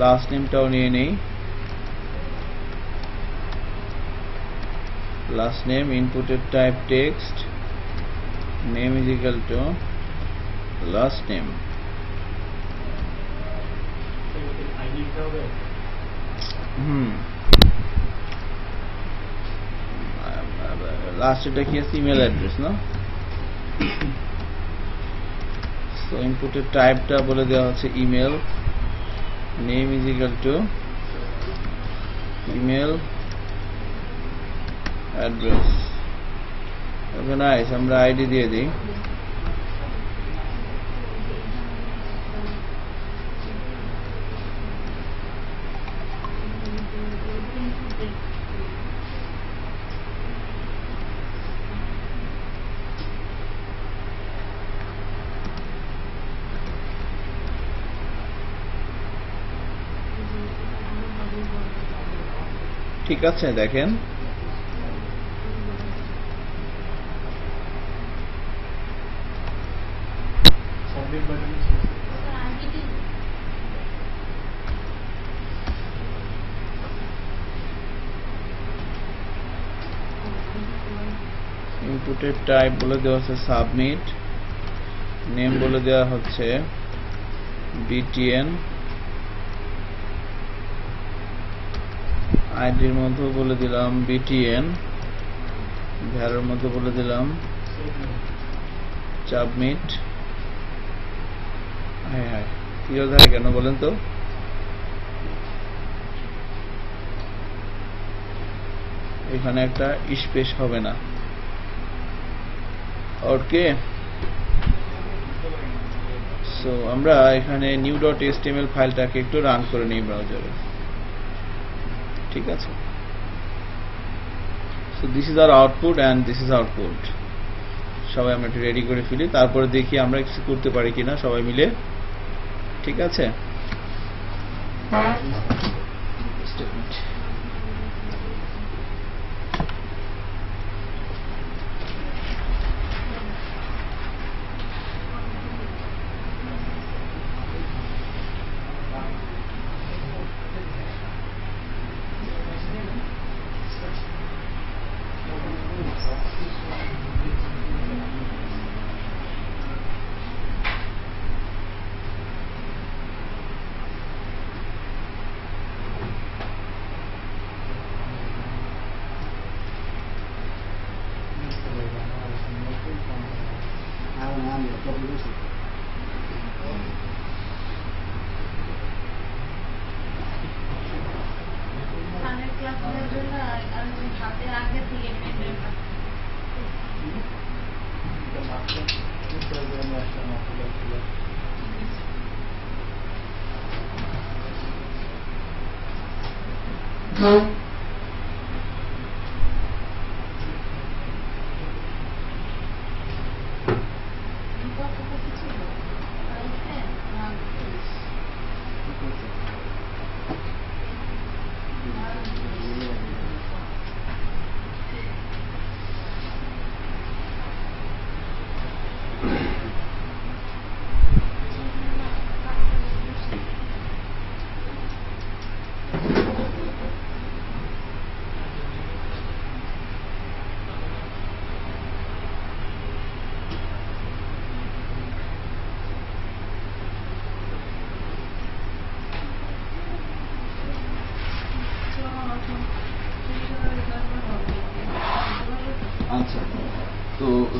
লাস্ট নেমটাও নিয়ে নেই, লাস্ট নেম, ইনপুটের type text, name is equal to last name. ID দিতে হবে। লাস্ট এটা কি আছে, ইমেল অ্যাড্রেস না? সো ইনপুটের টাইপটা বলে দেওয়া হচ্ছে email, name is equal two email address. Okay nice, আমরা আইডি দিয়ে দিই। ঠিক আছে, দেখেন সাবমিট বাটন। ইনপুটের টাইপ বলে দেওয়া হচ্ছে সাবমিট, নেম বলে দেওয়া হচ্ছে BTN, আইডির মধ্যে বলে দিলাম BTN, ভ্যালুর মধ্যে বলে দিলাম সাবমিট। হ্যাঁ হ্যাঁ, ইরর হয় কেন বলেন তো? এখানে একটা স্পেস হবে না। ওকে, সো আমরা এখানে new.html ফাইলটাকে একটু রান করে নিই ব্রাউজারে। ঠিক আছে, so this is our output and this is output. সবাই আমরা একটু রেডি করে ফেলি, তারপরে দেখি আমরা কিছু করতে পারি কিনা সবাই মিলে। ঠিক আছে, সামনের ক্লাসের জন্য আর হাতে আগে থেকে পেন্ডেন্ট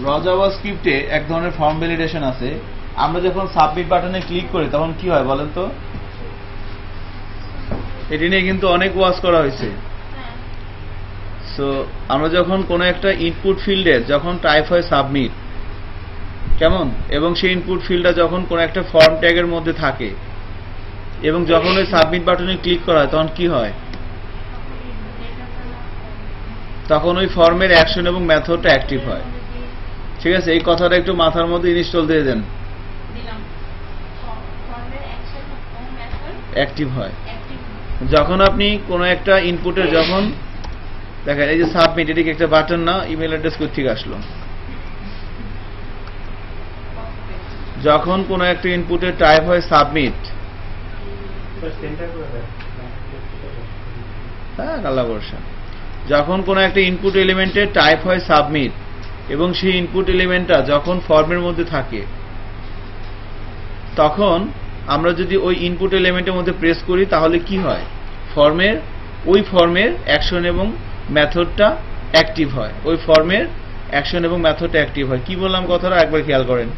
র জাভাস্ক্রিপ্টে এক ধরনের ফর্ম ভ্যালিডেশন আছে। আমরা যখন সাবমিট বাটনে ক্লিক করি তখন কি হয় বলেন তো? এটি নিয়ে কিন্তু অনেক ওয়াজ করা হয়েছে। হ্যাঁ সো আমরা যখন কোনো একটা ইনপুট ফিল্ডে যখন টাইপ হয় সাবমিট, কেমন, এবং সেই ইনপুট ফিল্ডটা যখন কোনো একটা ফর্ম ট্যাগের মধ্যে থাকে এবং যখন ওই সাবমিট বাটনে ক্লিক করা হয় তখন কি হয়? তখন ওই ফর্মের অ্যাকশন এবং মেথডটা অ্যাক্টিভ হয়। ঠিক আছে, এই কথাটা একটু মাথার মধ্যে ইনস্টল দিয়ে দেন। দিলাম ফর্মের অ্যাকশন ও মেথড অ্যাক্টিভ হয় অ্যাক্টিভ যখন আপনি কোনো একটা ইনপুটে যখন দেখেন, এই যে সাবমিট, এদিকে একটা বাটন না, ইমেল অ্যাড্রেস কোথেকে আসলো? যখন কোনো একটা ইনপুটে টাইপ হয় সাবমিট, সেন্টার করে দেয় হ্যাঁ আল্লাহ ভরসা, যখন কোনো একটা ইনপুট এলিমেন্টে টাইপ হয় সাবমিট এবং সেই ইনপুট এলিমেন্টটা যখন ফর্মের মধ্যে থাকে, তখন আমরা যদি ওই ইনপুট এলিমেন্টের মধ্যে প্রেস করি তাহলে কি হয়? ওই ফর্মের অ্যাকশন এবং মেথডটা অ্যাক্টিভ হয়। ওই ফর্মের অ্যাকশন এবং মেথডটা অ্যাক্টিভ হয়। কি বললাম কথাটা একবার খেয়াল করেন।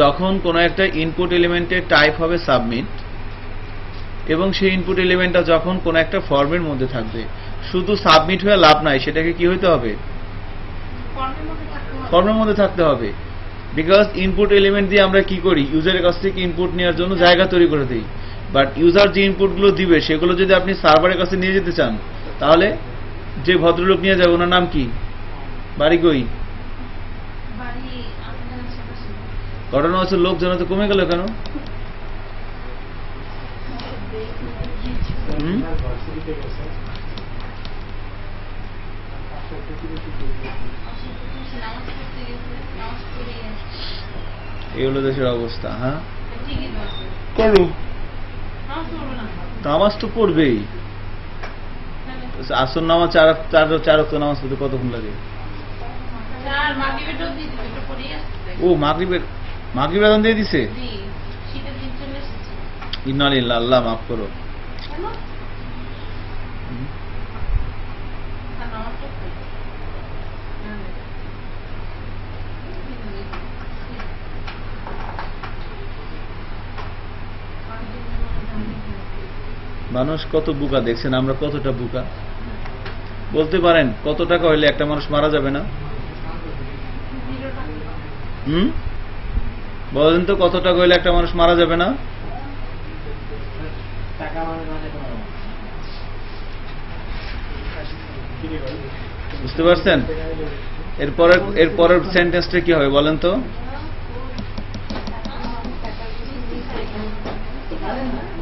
যখন কোনো একটা ইনপুট এলিমেন্টের টাইপ হবে সাবমিট এবং সেই ইনপুট এলিমেন্টটা যখন কোনো একটা ফর্মের মধ্যে থাকবে, শুধু সাবমিট হয়ে লাভ নাই, সেটাকে কি হইতে হবে? ফর্মের মধ্যে থাকতে হবে। বিকজ ইনপুট এলিমেন্ট দিয়ে আমরা কি করি? ইউজারের কাছ থেকে ইনপুট নেওয়ার জন্য জায়গা তৈরি করে দিই। বাট ইউজার যে ইনপুটগুলো দিবে সেগুলো যদি আপনি সার্ভারের কাছে নিয়ে যেতে চান, তাহলে যে ভদ্রলোক নিয়ে যাবে ওনার নাম কি? বাড়ি কই? বাড়ি আমাদের আশেপাশে ঘটনা হচ্ছে লোকজন তো কমে গেল কেন? হুম? ভার্সিটিতে গেছে নামাজ পড়তে গেছে, নামাজ পড়ে গেছে এই হলো দেশের অবস্থা। হ্যাঁ, ঠিকই তো আছে। করো, নামাজ পড়বো না নামাজ তো পড়বেই। আসর নামাজ চার ওয়াক্ত নামাজ পড়তে কতক্ষণ লাগে? আর মাগরিবের ডোজ দিয়ে দিতে একটু পড়েই আসছে। ও মাগরিব আযান দিয়ে দিছে। জি শীতের দিন চলে এসেছে। ইন্না লিল্লাহি, আল্লাহ মাফ করো। কেন? আর নামাজ পড়তে না, না। মানুষ কত বোকা দেখছেন, আমরা কতটা বোকা। বলতে পারেন কত টাকা হইলে একটা মানুষ মারা যাবে না? বলেন তো, কত টাকা হইলে একটা মানুষ মারা যাবে না? টাকা মানে বুঝতে পারছেন? এরপরের সেন্টেন্সটা কি হবে বলেন তো?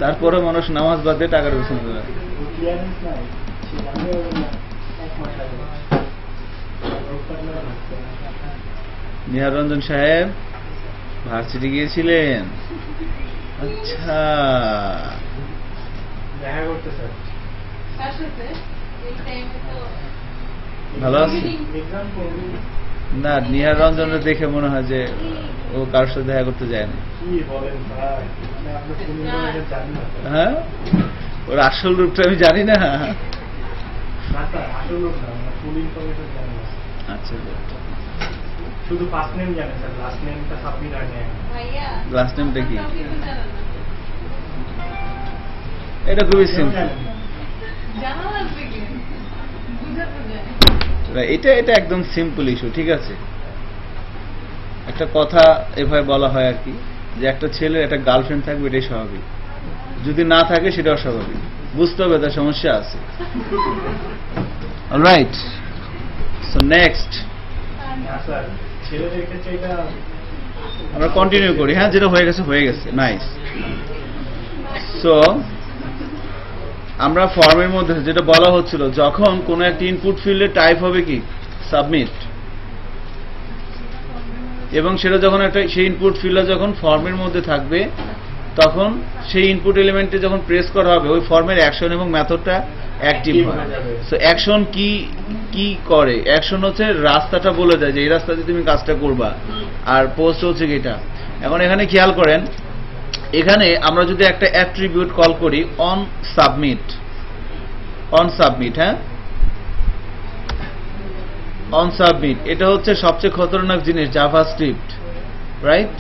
তারপরে মানুষ নামাজ বাদ দিয়ে টাকার পেছনে যায়। নিহার রঞ্জন সাহেব ভার্সিটি গিয়েছিলেন? আচ্ছা, দেখা করতে স্যার কার সাথে? এই টাইমে তো ভালো আছে এক্সাম করবি না? নিহার রঞ্জনের দেখে মনে হয় যে ও কারোর সাথে দেখা করতে যায় না। কি বলেন ভাই, আপনি কোন জানেন না স্যার? হ্যাঁ, ওর আসল রূপটা আমি জানি না। না স্যার, আসল লোক না, ফুল ইনফরমেশন জানেন না। আচ্ছা, শুধু ফার্স্ট নেম জানেন স্যার, লাস্ট নেমটা সাবমিট হয় না। ভাইয়া লাস্ট নেমটা কি? আপনি কিছু জানেন না। এটা খুবই সিম্পল। জানা লাগবে কি? বুঝাতে যায়। এটা একদম সিম্পল ইস্যু। ঠিক আছে, একটা কথা এভাবে বলা হয় আর কি, যে একটা ছেলের একটা গার্লফ্রেন্ড থাকবে, এটাই স্বাভাবিক। যদি না থাকে সেটা অস্বাভাবিক। বুঝতে হবে তার সমস্যা আছে। অলরাইট, সো নেক্সট না স্যার, ছেলেদের ক্ষেত্রে এটা আমরা কন্টিনিউ করি। হ্যাঁ, যেটা হয়ে গেছে হয়ে গেছে, নাইস। সো আমরা ফর্মের মধ্যে যেটা বলা হচ্ছিল, যখন কোনো একটা ইনপুট ফিল্ডে টাইপ হবে কি? সাবমিট, এবং সেটা যখন সেই ইনপুট ফিল্ডটা যখন ফর্মের মধ্যে থাকবে, তখন সেই ইনপুট এলিমেন্টে যখন প্রেস করা হবে, ওই ফর্মের অ্যাকশন এবং মেথডটা অ্যাক্টিভ হয়। সো অ্যাকশন কি করে? অ্যাকশন হচ্ছে রাস্তাটা বলে দেয় যে এই রাস্তাতে তুমি কাজটা করবা, আর পোস্ট হচ্ছে এটা। এখন এখানে খেয়াল করেন, এখানে আমরা যদি একটা অ্যাট্রিবিউট কল করি অন সাবমিট, হ্যাঁ, অন সাবমিট, এটা হচ্ছে সবচেয়ে খতরনাক জিনিস জাভাস্ক্রিপ্ট, রাইট?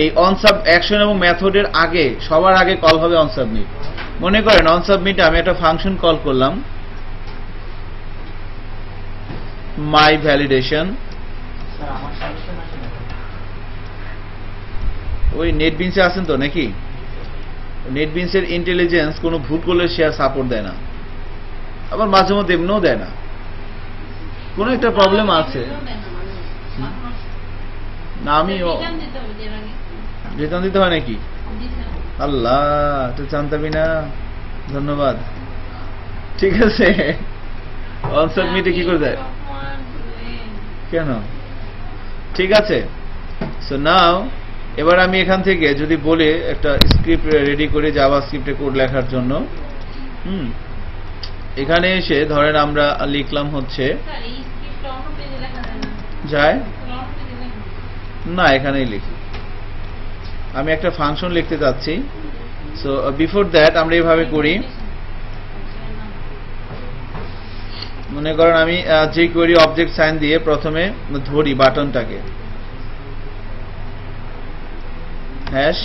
এই অন সাব অ্যাকশন এবং মেথডের আগে সবার আগে কল হবে অন সাবমিট। মনে করেন অন সাবমিটে আমি একটা ফাংশন কল করলাম মাই ভ্যালিডেশন, স্যার আমার সাজেশন আছে না ওই নেটবিনসে আছেন তো নাকি? নেটবিনসের ইন্টেলিজেন্স কোনো ভুল করলে সে আর সাপোর্ট দেয় না, আবার মাঝে মধ্যে এমনিও দেয় না, কোনো একটা প্রবলেম আছে না। আমি রিটার্ন দিতে হয় নাকি? আল্লাহ, তো জানতামই না, ধন্যবাদ। ঠিক আছে, অন সাবমিটে কি করে দেয় কেন? ঠিক আছে, সো নাও এবার আমি এখান থেকে যদি বলে একটা স্ক্রিপ্ট রেডি করে জাভাস্ক্রিপ্টে কোড লেখার জন্য, এখানে এসে ধরেন আমরা লিখলাম হচ্ছে যায় না, এখানেই লিখি। আমি একটা ফাংশন লিখতে যাচ্ছি, সো বিফোর দ্যাট আমরা এইভাবে করি। মনে করেন আমি যে কোয়েরি অবজেক্ট সাইন দিয়ে প্রথমে ধরি বাটনটাকে, হ্যাশ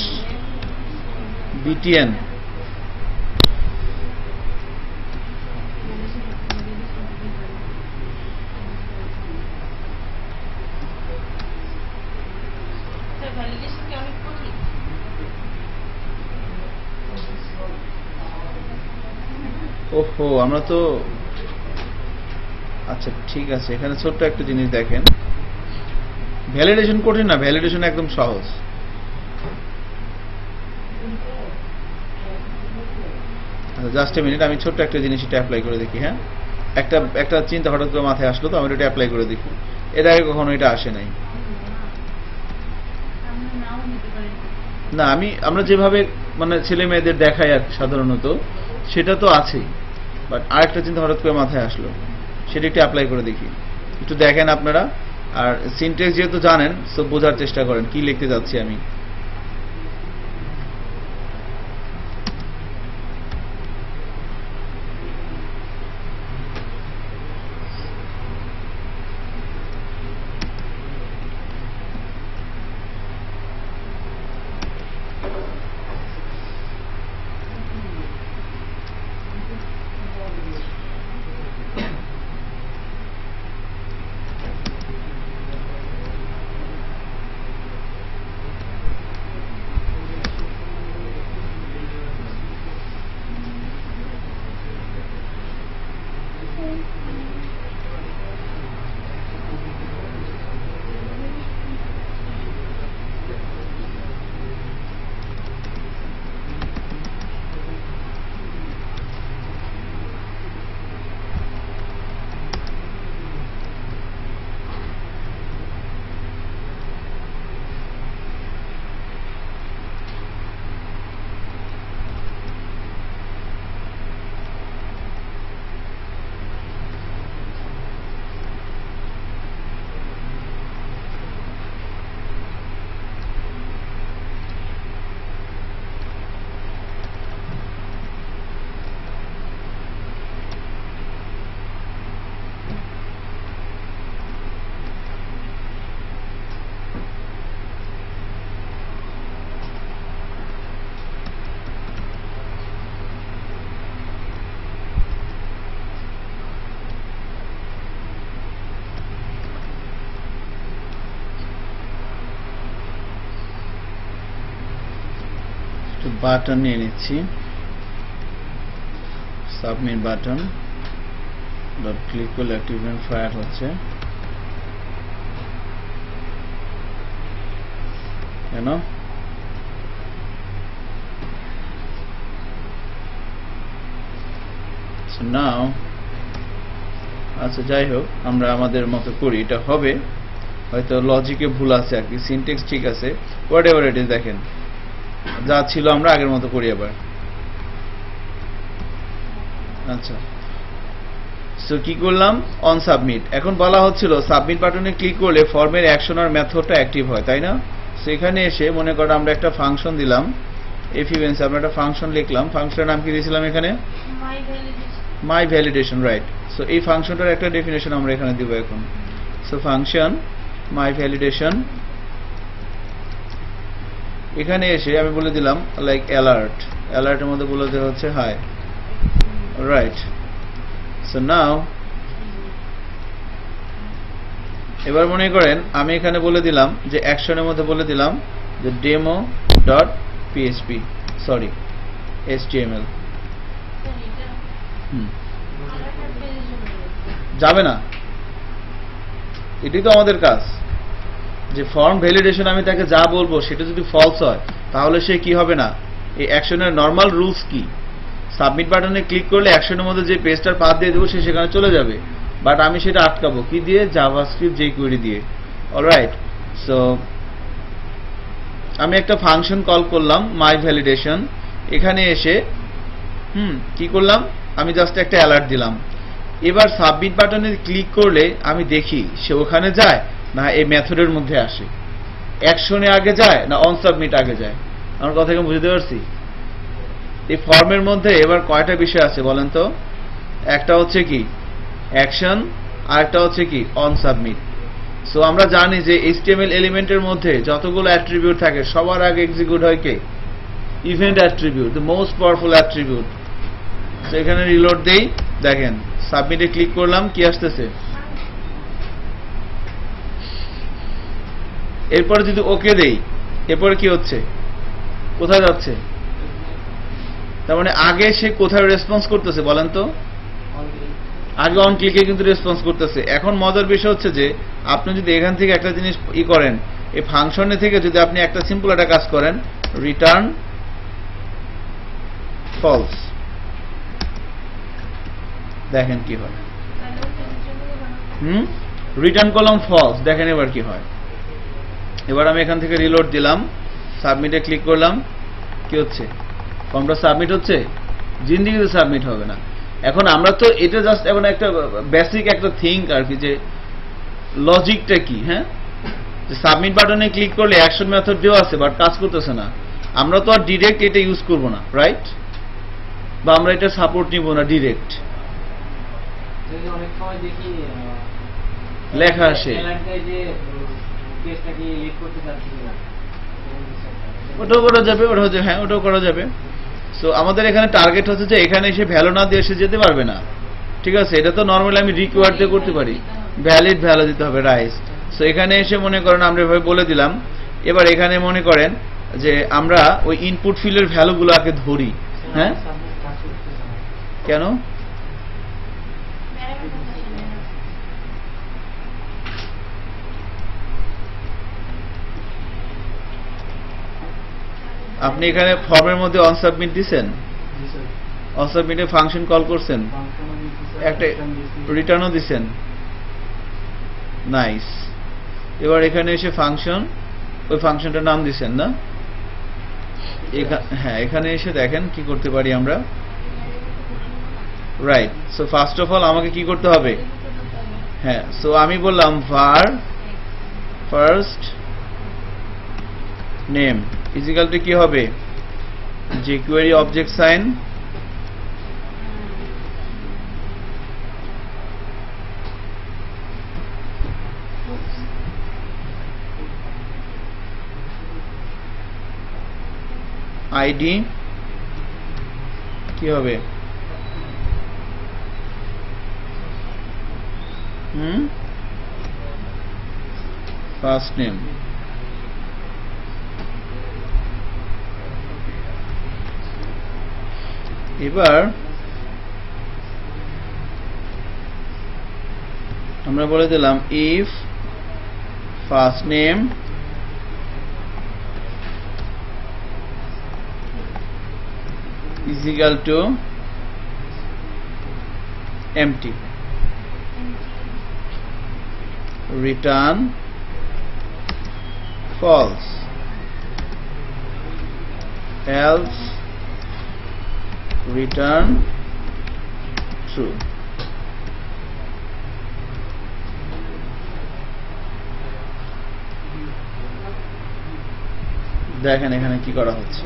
btn, ওহো আমরা তো, আচ্ছা ঠিক আছে, এখানে ছোট্ট একটা জিনিস দেখেন, ভ্যালিডেশন কঠিন না, ভ্যালিডেশন একদম সহজ। জাস্ট এ মিনিট, আমি ছোট্ট একটা জিনিস এটা অ্যাপ্লাই করে দেখি। হ্যাঁ, একটা চিন্তা হঠাৎ করে মাথায় আসলো, তো আমি এটা অ্যাপ্লাই করে দেখি। এর আগে কখনো এটা আসে নাই না। আমরা যেভাবে মানে ছেলে মেয়েদের দেখাই আর সাধারণত সেটা তো আছেই, বাট আরেকটা চিন্তা হঠাৎ করে মাথায় আসলো, সেটা একটু অ্যাপ্লাই করে দেখি। একটু দেখেন আপনারা, আর সিনট্যাক্স যেহেতু জানেন, সো বোঝার চেষ্টা করেন কি লিখতে যাচ্ছি আমি। বাটন নিয়ে নিচ্ছি, সাবমিট বাটন ডট ক্লিক করলে অ্যাক্টিভ ইভেন্ট ফায়ার হচ্ছে। কেন? নাও আচ্ছা যাই হোক, আমরা আমাদের মতো করি, এটা হবে হয়তো লজিকে ভুল আছে আর কি, সিনট্যাক্স ঠিক আছে, হোয়াট এভার ইট ইজ। দেখেন যা ছিল আমরা আগের মতো করি আবার। আচ্ছা, সো কি করলাম? On submit. এখন বলা হচ্ছিল সাবমিট বাটনে ক্লিক করলে ফর্মের অ্যাকশন আর মেথডটা অ্যাক্টিভ হয়, তাই না? সো এখানে এসে মনে করো আমরা একটা ফাংশন দিলাম, এফিভেন্স, আমরা একটা ফাংশন লিখলাম, ফাংশনের নাম কি দিয়েছিলাম এখানে? মাই ভ্যালিডেশন, রাইট। সো এই ফাংশনটার একটা ডেফিনেশন আমরা এখানে দিব এখন। সো ফাংশন মাই ভ্যালিডেশন, এখানে এসে আমি বলে দিলাম লাইক অ্যালার্ট, অ্যালার্টের মধ্যে বলে দেওয়া হচ্ছে হাই, রাইট। সো নাও এবার মনে করেন আমি এখানে বলে দিলাম যে অ্যাকশনের মধ্যে বলে দিলাম যে demo dot PHP, sorry HTML। যাবে না, এটাই তো আমাদের কাজ, যে ফর্ম ভ্যালিডেশন আমি তাকে যা বলবো সেটা যদি ফলস হয় তাহলে সে কি হবে না। এই অ্যাকশনের নর্মাল রুলস কি, সাবমিট বাটনে ক্লিক করলে অ্যাকশনের মধ্যে যে পেজটার পাথ দিয়ে দেবো সে সেখানে চলে যাবে, বাট আমি সেটা আটকাবো কি দিয়ে, জাভাস্ক্রিপ্ট jQuery দিয়ে। অলরাইট, সো আমি একটা ফাংশন কল করলাম মাই ভ্যালিডেশন, এখানে এসে কি করলাম, আমি জাস্ট একটা অ্যালার্ট দিলাম। এবার সাবমিট বাটনে ক্লিক করলে আমি দেখি সে ওখানে যায় না এই মেথডের মধ্যে আসে, অ্যাকশনে আগে যায় না অন সাবমিট আগে যায়। আমার কথা কি বুঝতে পারছি? এই ফর্মের মধ্যে এবার কয়টা বিষয় আছে বলেন তো? একটা হচ্ছে কি অ্যাকশন, আর একটা হচ্ছে কি অন সাবমিট। সো আমরা জানি যে HTML এলিমেন্টের মধ্যে যতগুলো অ্যাট্রিবিউট থাকে সবার আগে এক্সিকিউট হয় কে, event attribute, the most powerful attribute. So এখানে রিলোড দেই, দেখেন সাবমিটে ক্লিক করলাম, কি আসতেছে, এরপরে যদি ওকে দেই এরপরে কি হচ্ছে, কোথায় যাচ্ছে, তার মানে আগে সে কোথায় রেসপন্স করতেছে বলেন তো, আগে অন ক্লিকে কিন্তু রেসপন্স করতেছে। এখন মজার বিষয় হচ্ছে যে আপনি যদি এখান থেকে একটা জিনিস করেন, এই ফাংশনে থেকে যদি আপনি একটা সিম্পল একটা কাজ করেন, রিটার্ন ফলস, দেখেন কি হয়। রিটার্ন করলাম ফলস, দেখেন এবার কি হয়। এবার আমি এখান থেকে রিলোড দিলাম, সাবমিটে ক্লিক করলাম, কি হচ্ছে, ফর্মটা সাবমিট হচ্ছে, জিন্দিগিতে সাবমিট হবে না। এখন আমরা তো এটা জাস্ট এখন একটা বেসিক একটা থিঙ্ক আর কি, যে লজিকটা কি, হ্যাঁ, যে সাবমিট বাটনে ক্লিক করলে অ্যাকশন মেথড দেওয়া আছে বাট কাজ করতেছে না, আমরা তো আর ডিরেক্ট এটা ইউজ করব না, রাইট, বা আমরা এটা সাপোর্ট নিব না ডিরেক্ট। অনেক সময় দেখি লেখা আসে, ওটাও করা যাবে, ওটা হচ্ছে হ্যাঁ ওটাও করা যাবে। সো আমাদের এখানে টার্গেট হচ্ছে যে এখানে এসে ভ্যালু না দিয়ে এসে যেতে পারবে না, ঠিক আছে, এটা তো নর্মালি আমি রিকোয়ার্ড দিয়ে করতে পারি, ভ্যালিড ভ্যালু দিতে হবে, রাইট। সো এখানে এসে মনে করেন আমরা এভাবে বলে দিলাম। এবার এখানে মনে করেন যে আমরা ওই ইনপুট ফিল্ডের ভ্যালুগুলো আগে ধরি, হ্যাঁ, কেন, আপনি এখানে ফর্মের মধ্যে অন সাবমিট দিছেন, অন সাবমিটে ফাংশন কল করছেন, একটা রিটার্নও দিছেন, নাইস। এবার এখানে এসে ফাংশন, ওই ফাংশনটার নাম দিছেন না, হ্যাঁ, এখানে এসে দেখেন কি করতে পারি আমরা, right. So first of all আমাকে কি করতে হবে, হ্যাঁ, সো আমি বললাম var first name is equal to কি হবে, jQuery অবজেক্ট সাইন আইডি কি হবে, ফার্স্ট নেম। এবার আমরা বলে দিলাম if first name is equal to empty, return false, else return true। দেখেন এখানে কি করা হচ্ছে,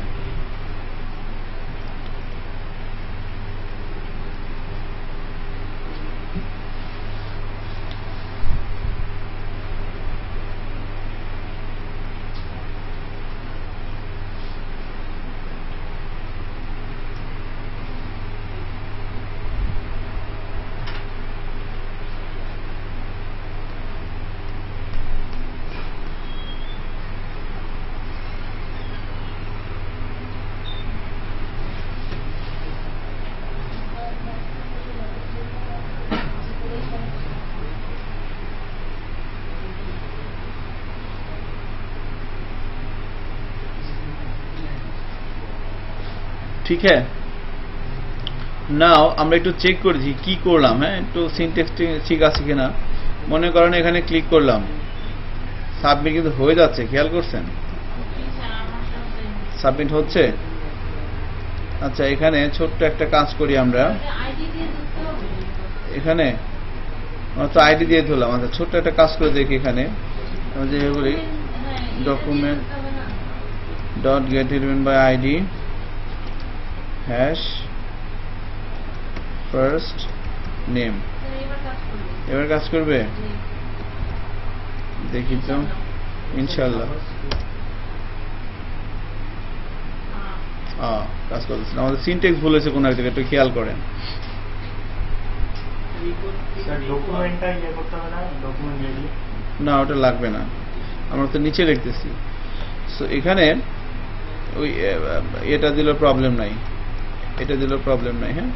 ঠিক আছে। নাও আমরা একটু চেক করেছি কি করলাম, হ্যাঁ একটু সিনট্যাক্স ঠিক আছে কিনা। মনে করেন এখানে ক্লিক করলাম, সাবমিট কিন্তু হয়ে যাচ্ছে, খেয়াল করছেন সাবমিট হচ্ছে। আচ্ছা এখানে ছোট্ট একটা কাজ করি আমরা, আইডি দিয়ে দিতে হবে। এখানে আমরা তো আইডি দিয়ে ধরলাম। আচ্ছা ছোট্ট একটা কাজ করে দেখি, এখানে আমরা যেভাবে বলি document dot get element by id hash first name। এবার কাজ করবে, দেখি তো ইনশাআল্লাহ। কাজ করতেছে না, আমাদের সিনট্যাক্স ভুল হয়েছে কোনো এক জায়গায়, একটু খেয়াল করেন। স্যার ডকুমেন্টটা ইয়ে করতে হবে না, ডকুমেন্ট রেডি না ওটা লাগবে না, আমরা তো নিচে লিখতেছি। সো এখানে ওই এটা দিলেও প্রবলেম নাই, এটা দিলেও প্রবলেম নাই, হ্যাঁ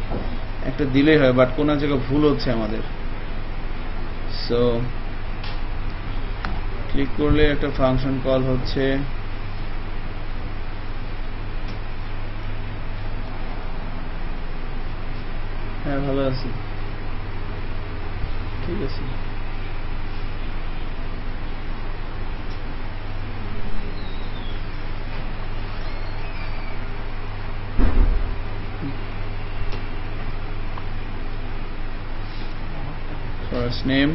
একটা দিলেই হয়, বাট কোন জায়গায় ভুল হচ্ছে আমাদের। সো ক্লিক করলে একটা ফাংশন কল হচ্ছে, হ্যাঁ ভালো আছি, ঠিক আছে। ফার্স্ট নেম,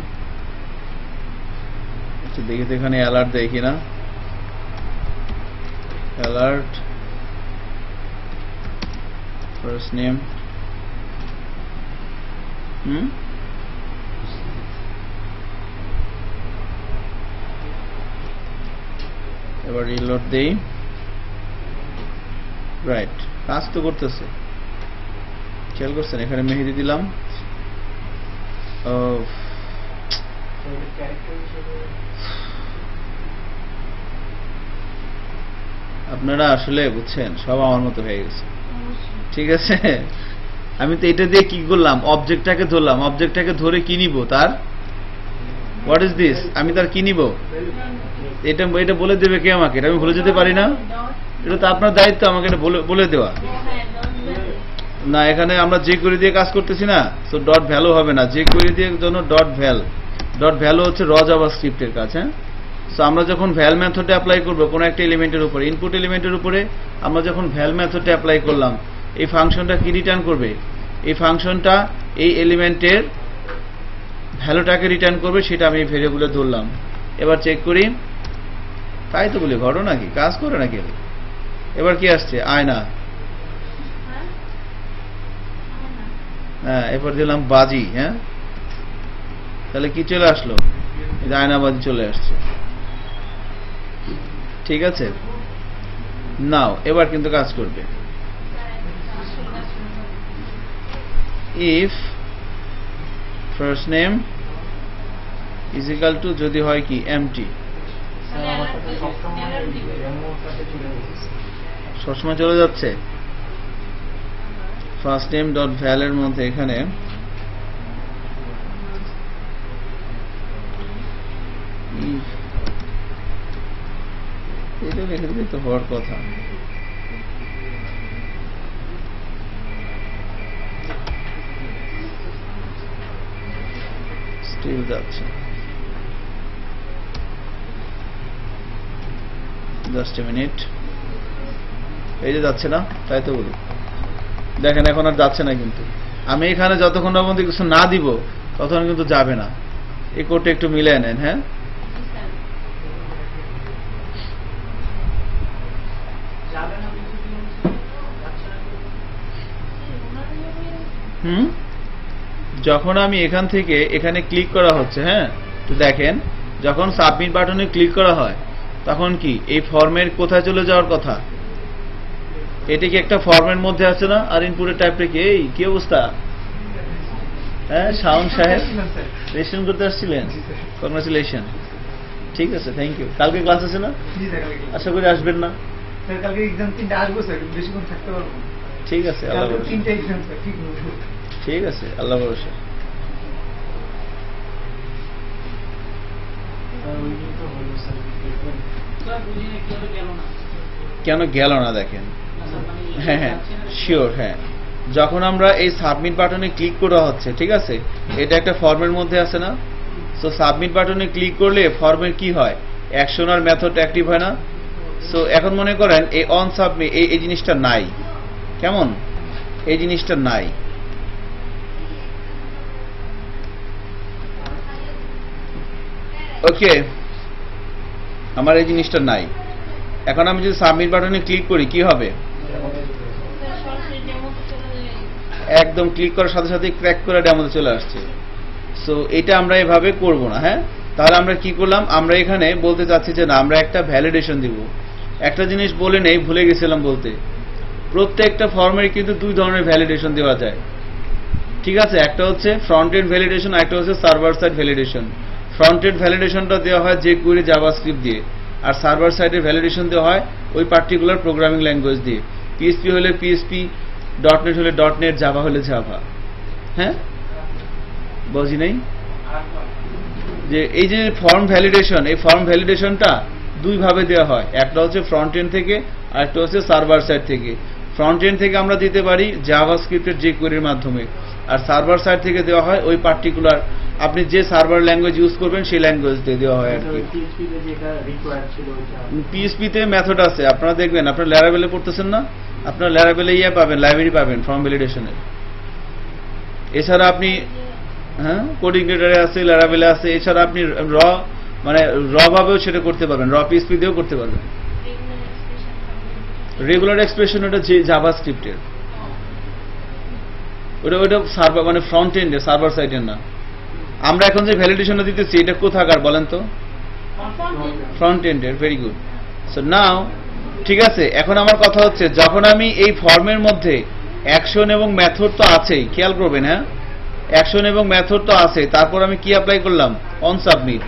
আচ্ছা দেখি তো এখানে অ্যালার্ট দেয় কিনা। অ্যালার্ট ফার্স্ট নেম, এবার রিলোড দেই। রাইট, কাজ তো করতেছে, খেয়াল করছেন এখানে মেহেদি দিলাম। আপনারা আসলে বুঝছেন সব আমার মতো হয়ে গেছে, ঠিক আছে। আমি তো এটা দিয়ে কি করলাম, অবজেক্টটাকে ধরলাম, অবজেক্টটাকে ধরে কি নিব, তার হোয়াট ইজ দিস, আমি তার কি নিব, এটা এটা বলে দেবে কে আমাকে, এটা আমি ভুলে যেতে পারি না, এটা তো আপনার দায়িত্ব আমাকে এটা বলে দেওয়া। না এখানে আমরা যে কোয়েরি দিয়ে কাজ করতেছি না, তো ডট ভ্যালু হবে না, যে কোয়েরি দিয়ে জন্য ডট ভ্যালু হচ্ছে র জাভাস্ক্রিপ্টের কাজ, হ্যাঁ। সো আমরা যখন ভ্যাল মেথডে অ্যাপ্লাই করব কোন একটা এলিমেন্টের উপরে, ইনপুট এলিমেন্টের উপরে আমরা যখন ভ্যাল মেথডে অ্যাপ্লাই করলাম, এই ফাংশনটা কি রিটার্ন করবে, এই ফাংশনটা এই এলিমেন্টের ভ্যালুটাকে রিটার্ন করবে, সেটা আমি ভেরিয়েবলে ধরলাম। এবার চেক করি, তাই তো বলি ঘটনা কি কাজ করে নাকি। এবার কি আসছে, আয়না, হ্যাঁ এরপর দিলাম বাজি, হ্যাঁ তাহলে কি চলে আসলো, আয়নাবাজি চলে আসছে, ঠিক আছে। নাও এবার কিন্তু কাজ করবে। If first name is equal to, যদি হয় কি এমটি, সবসময় চলে যাচ্ছে। ফার্স্ট নেম ডট ভ্যাল এর মধ্যে এখানে এটা লিখে দিলে তো হওয়ার কথা। স্টিল যাচ্ছে, জাস্ট এ মিনিট, এই যে যাচ্ছে না, তাই তো বলি। দেখেন এখন আর যাচ্ছে না, কিন্তু আমি এখানে যতক্ষণ পর্যন্ত কিছু না দিব ততক্ষণ কিন্তু যাবে না। এই কোডটা একটু মিলিয়ে নেন, হ্যাঁ যখন আমি এখান থেকে এখানে ক্লিক করা হচ্ছে, হ্যাঁ তো দেখেন যখন সাবমিট বাটনে ক্লিক করা হয় তখন কি এই ফর্মের কোথায় চলে যাওয়ার কথা, এটা কি একটা ফর্মের মধ্যে আছে না, আর ইনপুটের টাইপটা কি, এই কি অবস্থা, হ্যাঁ শাওন সাহেব রেজিস্ট্রেশন করতে আসছিলেন, কংগ্রাচুলেশন, ঠিক আছে থ্যাংক ইউ। কালকে ক্লাস আছে না, আশা করি আসবেন না, কালকে এক্সাম 3টা আসবো স্যার, বেশিক্ষণ থাকতে পারবো না, ঠিক আছে আল্লাহ ভরসা, 3টা এক্সাম স্যার, ঠিক আছে আল্লাহ ভরসা। কেন গেল না দেখেন, হ্যাঁ হ্যাঁ শিওর, হ্যাঁ। যখন আমরা এই সাবমিট বাটনে ক্লিক করা হচ্ছে, ঠিক আছে, এটা একটা ফর্মের মধ্যে আছে না? সো সাবমিট বাটনে ক্লিক করলে ফর্মের কি হয়, অ্যাকশন আর মেথড অ্যাক্টিভ হয় না? সো এখন মনে করেন এই অন সাবমিট এই জিনিসটা নাই, কেমন, এই জিনিসটা নাই। ওকে, আমার এই জিনিসটা নাই। এখন আমি যদি সাবমিট বাটনে ক্লিক করি কি হবে? সরাসরি ডেমোতে চলে যায়। একদম ক্লিক করার সাথে সাথে ক্র্যাক করে ডেমোতে চলে আসছে। সো এটা আমরা এভাবে করব না, হ্যাঁ। তাহলে আমরা কি করলাম, আমরা এখানে বলতে চাচ্ছি যে না, আমরা একটা ভ্যালিডেশন দিব। একটা জিনিস বলে নেই, ভুলে গেছিলাম বলতে, প্রত্যেকটা ফর্মের কিন্তু দুই ধরনের ভ্যালিডেশন দেওয়া যায়, ঠিক আছে। একটা হচ্ছে ফ্রন্ট এন্ড ভ্যালিডেশন, একটা হচ্ছে server side validation. Front end ভ্যালিডেশনটা দেওয়া হয় যে কুইরি জাভাস্ক্রিপ্ট দিয়ে, আর সার্ভার সাইডের ভ্যালিডেশন দেওয়া হয় ওই পার্টিকুলার প্রোগ্রামিং ল্যাঙ্গুয়েজ দিয়ে। পিএসপি হলে পিএসপি, ডটনেট হলে ডটনেট, জাভা হলে জাভা। হ্যাঁ, বুঝি নাই যে এই যে ফর্ম ভ্যালিডেশন, এই ফর্ম ভ্যালিডেশনটা দুই ভাবে দেওয়া হয়, একটা হচ্ছে ফ্রন্ট এন্ড থেকে আর একটা হচ্ছে সার্ভার সাইড থেকে। ফ্রন্ট এন্ড থেকে আমরা দিতে পারি জাভাস্ক্রিপ্টের যে কোয়েরির মাধ্যমে, আর সার্ভার সাইড থেকে দেওয়া হয় ওই পার্টিকুলার আপনি যে সার্ভার ল্যাঙ্গুয়েজ ইউজ করবেন সেই ল্যাঙ্গুয়েজ দিয়ে দেওয়া হয় আর কি। পিএসপিতে মেথড আছে, আপনারা দেখবেন, আপনারা ল্যারাভেলে পড়তেছেন না, আপনারা ল্যারাভেলে পাবেন, লাইব্রেরি পাবেন ফর্ম ভ্যালিডেশনের। এছাড়া আপনি, হ্যাঁ, কোডিং গ্রেডারে আছে, ল্যারাভেলে আছে। এছাড়া আপনি মানে ভাবেও সেটা করতে পারবেন, পিএসপি দিয়েও করতে পারবেন। রেগুলার এক্সপ্রেশন ওটা যে জাভাস্ক্রিপ্টের, ওটা সার্ভার মানে ফ্রন্ট এন্ডের, সার্ভার সাইডের না। আমরা এখন যে ভ্যালিডেশনটা দিতেছি এটা কোথাকার বলেন তো? ফ্রন্ট এন্ডের। Very good. সো নাও ঠিক আছে, এখন আমার কথা হচ্ছে যখন আমি এই ফর্মের মধ্যে অ্যাকশন এবং মেথড তো আছেই, খেয়াল করবেন, হ্যাঁ, অ্যাকশন এবং মেথড তো আছে, তারপর আমি কি অ্যাপ্লাই করলাম, অন সাবমিট।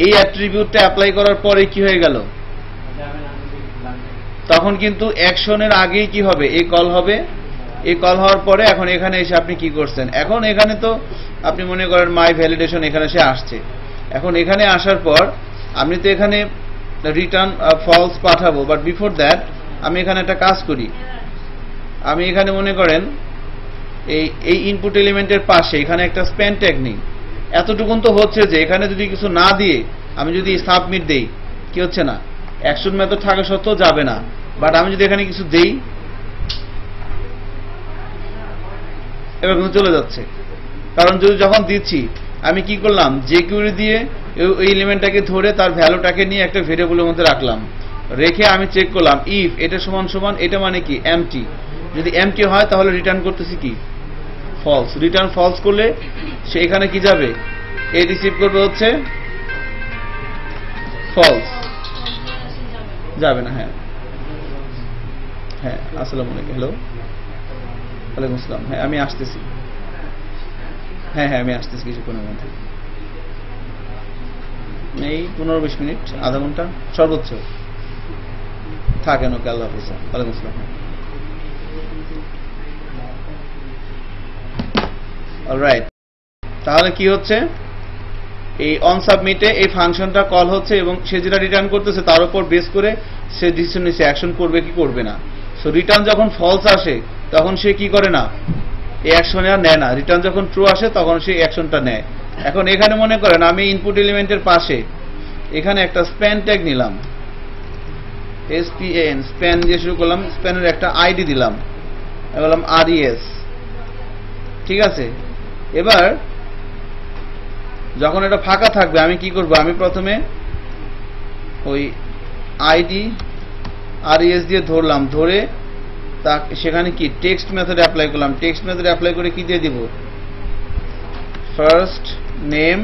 এই অ্যাট্রিবিউটটা অ্যাপ্লাই করার পরে কি হয়ে গেল, তখন কিন্তু অ্যাকশনের আগেই কি হবে, এই কল হবে। এই কল হওয়ার পরে এখন এখানে এসে আপনি কি করছেন, এখন এখানে তো আপনি মনে করেন মাই ভ্যালিডেশন এখানে সে আসছে। এখন এখানে আসার পর আমি তো এখানে রিটার্ন ফলস পাঠাবো, বাট বিফোর দ্যাট আমি এখানে একটা কাজ করি। আমি এখানে মনে করেন এই ইনপুট এলিমেন্টের পাশে এখানে একটা স্প্যান ট্যাগ নিই। এতটুকুন তো হচ্ছে যে এখানে যদি কিছু না দিয়ে আমি যদি সাবমিট দেই, কি হচ্ছে না, অ্যাকশন মেথড থাকা সত্ত্বেও যাবে না। বাট আমি যদি এখানে কিছু দেই, এবার কিন্তু চলে যাচ্ছে। কারণ যদি যখন দিচ্ছি আমি কি করলাম, যে কিউরি দিয়ে ওই এলিমেন্টটাকে ধরে তার ভ্যালুটাকে নিয়ে একটা ভেরিয়েবলের মধ্যে রাখলাম, রেখে আমি চেক করলাম ইফ এটা সমান সমান এটা মানে কি এমটি। যদি এমটি হয় তাহলে রিটার্ন করতেছি কি ফলস। রিটার্ন ফলস করলে সে এখানে কি যাবে, এ রিসিভ করবে হচ্ছে ফলস, যাবে না। হ্যাঁ হ্যাঁ, আসসালামু আলাইকুম। হ্যালো, ওয়ালাইকুম আসসালাম। হ্যাঁ আমি আসতেছি, হ্যাঁ হ্যাঁ আমি আসতেছি কিছুক্ষণের মধ্যে, এই 15-20 মিনিট, আধা ঘন্টা সর্বোচ্চ। থাকেন, ওকে, আল্লাহ হাফেজ। ওয়ালাইকুম আসসালাম। অলরাইট, তাহলে কি হচ্ছে, এই অন সাবমিটে এই ফাংশনটা কল হচ্ছে এবং সে যেটা রিটার্ন করতেছে তার উপর বেস করে সে ডিসিশন নিচ্ছে অ্যাকশন করবে কি করবে না। সো রিটার্ন যখন ফলস আসে তখন সে কি করে না, এই অ্যাকশনে আর নেয় না। রিটার্ন যখন ট্রু আসে তখন সে অ্যাকশনটা নেয়। এখন এখানে মনে করেন আমি ইনপুট এলিমেন্টের পাশে এখানে একটা স্প্যান ট্যাগ নিলাম, SPAN, স্প্যান দিয়ে শুরু করলাম, স্প্যানের একটা আইডি দিলাম, বললাম RES, ঠিক আছে। এবার যখন এটা ফাঁকা থাকবে আমি কি করব, আমি প্রথমে ওই আইডি RES দিয়ে ধরলাম, ধরে তা সেখানে কি টেক্সট মেথড অ্যাপ্লাই করলাম। টেক্সট মেথড অ্যাপ্লাই করে কি দিয়ে দিব, first name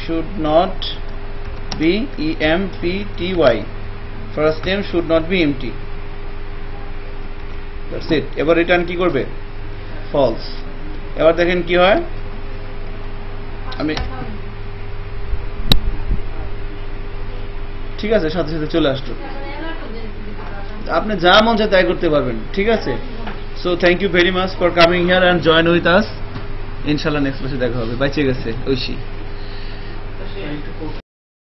should not be empty, first name should not be empty, that's it। এবার রিটার্ন কি করবে, ফলস। এবার দেখেন কি হয়, আমি ঠিক আছে সাথে সাথে চলে আসলো। আপনি যা মন চায় তাই করতে পারবেন, ঠিক আছে। So thank you very much for coming here and join with us. ইনশাল্লাহ নেক্সট ক্লাসে দেখা হবে। বাইচে গেছে ঐশী।